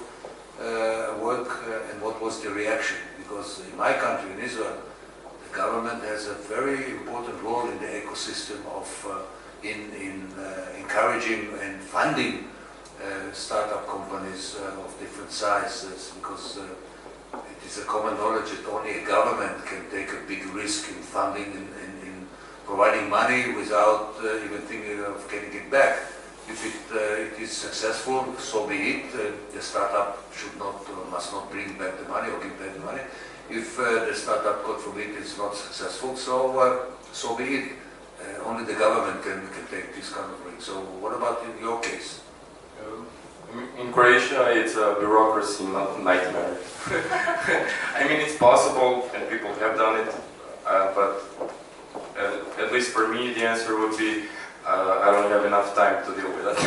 work, and what was the reaction? Because in my country, in Israel, the government has a very important role in the ecosystem of encouraging and funding startup companies of different sizes, because it is a common knowledge that only a government can take a big risk in funding in providing money without even thinking of getting it back. If it is successful, so be it. The startup must not bring back the money or give back the money. If the startup, God forbid, is not successful, so be it. Only the government can take this kind of risk. So what about in your case? In Croatia, it's a bureaucracy nightmare. I mean, it's possible, and people have done it, but at least for me, the answer would be I don't have enough time to deal with that.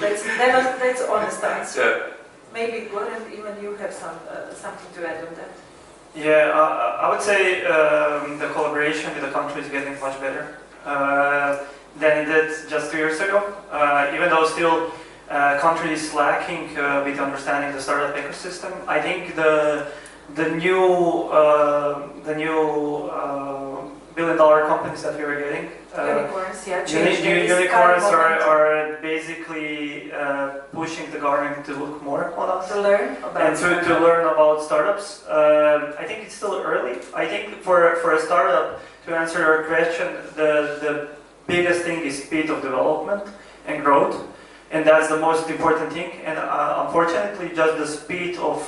That's honest answer. Yeah. Maybe Goran, even you have something to add on that. Yeah, I would say the collaboration with the country is getting much better than it did just 2 years ago. Even though still country is lacking with understanding the startup ecosystem, I think the new billion-dollar companies that we are getting. Unicorns, yeah. Unicorns are basically pushing the government to look more on us. To learn about and to learn about startups. I think it's still early. I think for a startup, to answer your question, the biggest thing is speed of development and growth. And that's the most important thing. And unfortunately, just the speed of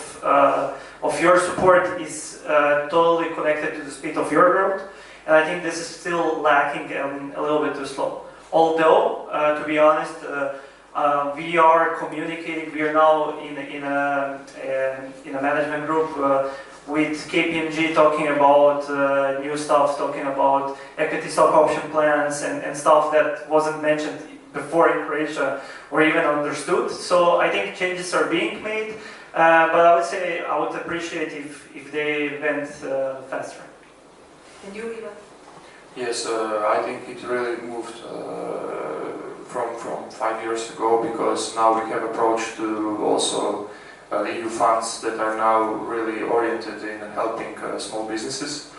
your support is totally connected to the speed of your growth. And I think this is still lacking a little bit too slow. Although, to be honest, We are communicating. We are now in a management group with KPMG talking about new stuff, talking about equity stock option plans and stuff that wasn't mentioned before in Croatia or even understood. So I think changes are being made, but I would say I would appreciate if they went faster. And you, Ivan? Yes, I think it really moved from 5 years ago, because now we have approach to also EU funds that are now really oriented in helping small businesses.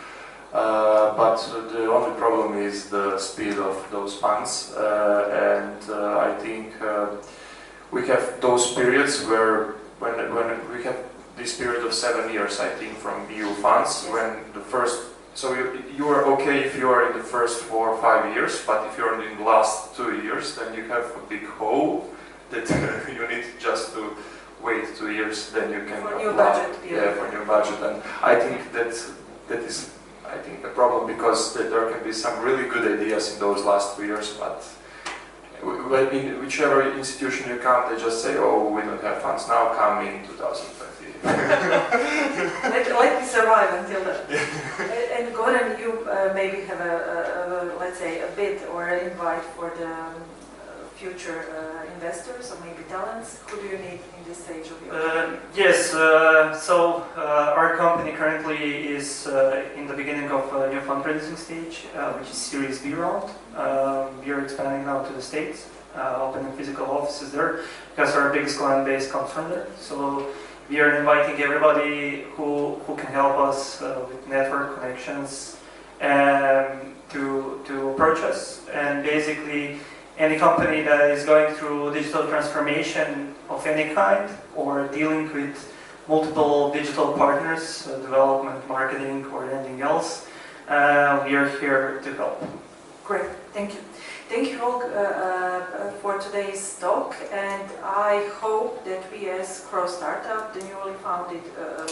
But the only problem is the speed of those funds, and I think we have those periods where when we have this period of 7 years, I think, from EU funds, Yes. when the first, so you are okay if you are in the first 4 or 5 years, but if you're in the last 2 years, then you have a big hole that you need just to wait 2 years, then you can For new apply. budget, Yeah, for new budget, and I think that is, I think, a problem, because there can be some really good ideas in those last 2 years, but in whichever institution you come, they just say, oh, we don't have funds now, come in 2020. Let me survive until then. And Goran, you maybe have let's say, a bid or an invite for the future investors or maybe talents. Who do you need in this stage of your career? Yes, so our company currently is in the beginning of a new fundraising stage, which is Series B round. We are expanding now to the States, opening physical offices there, because our biggest client base comes from there. So we are inviting everybody who can help us with network connections to approach us. And basically, any company that is going through digital transformation of any kind or dealing with multiple digital partners, development, marketing, or anything else, we are here to help. Great, thank you. Thank you all for today's talk, and I hope that we as Cross Startup, the newly founded,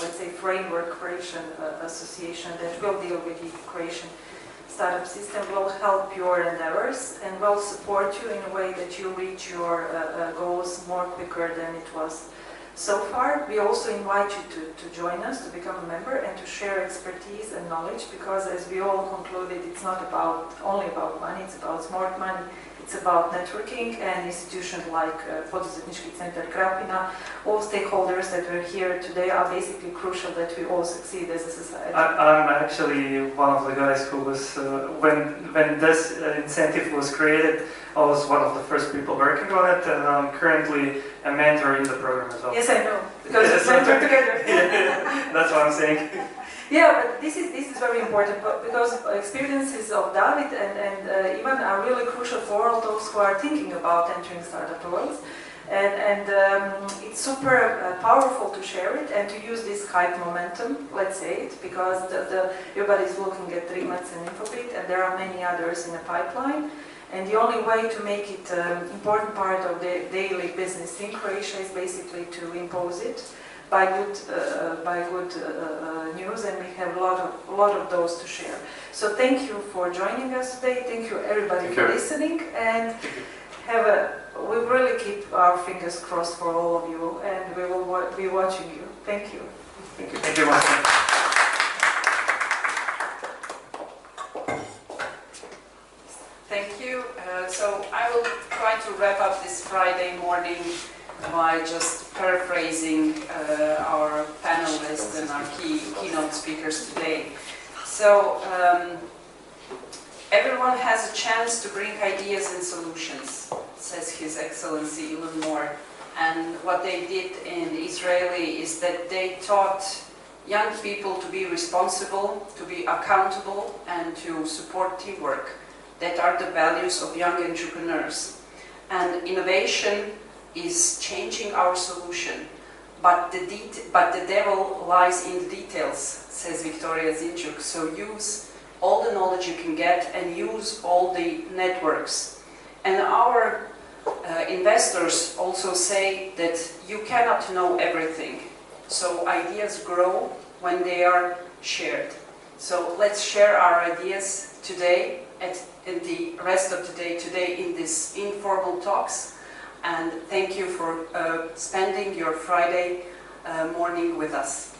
let's say, framework Croatian association that will deal with the Croatian startup system, will help your endeavors and will support you in a way that you reach your goals more quicker than it was so far. We also invite you to join us, to become a member and to share expertise and knowledge, because as we all concluded, it's not only about money, it's about smart money, it's about networking, and institutions like Poduzetnički Centar Krapina, all stakeholders that were here today are basically crucial that we all succeed as a society. I'm actually one of the guys who was, when this incentive was created, I was one of the first people working on it, and I'm currently a mentor in the program as well. Yes, I know, because we mentor together. That's what I'm saying. Yeah, but this is very important, because experiences of David and Ivan are really crucial for all those who are thinking about entering startup worlds. And it's super powerful to share it and to use this hype momentum, let's say it, because everybody's looking at Rimac and Infobit, and there are many others in the pipeline. And the only way to make it an important part of the daily business in Croatia is basically to impose it by good news, and we have a lot of those to share. So thank you for joining us today. Thank you everybody for listening, and we really keep our fingers crossed for all of you, and we will be watching you. Thank you. Thank you. Thank you, Marcin. Thank you. So I will try to wrap up this Friday morning by just paraphrasing our panelists and our keynote speakers today. So everyone has a chance to bring ideas and solutions, says His Excellency Elon Moore. And what they did in Israeli is that they taught young people to be responsible, to be accountable, and to support teamwork. That are the values of young entrepreneurs. And innovation is changing our solution, but the devil lies in the details, says Victoria Zinchuk. So use all the knowledge you can get and use all the networks. And our investors also say that you cannot know everything. So ideas grow when they are shared. So let's share our ideas today and the rest of the day today in these informal talks. and thank you for spending your Friday morning with us.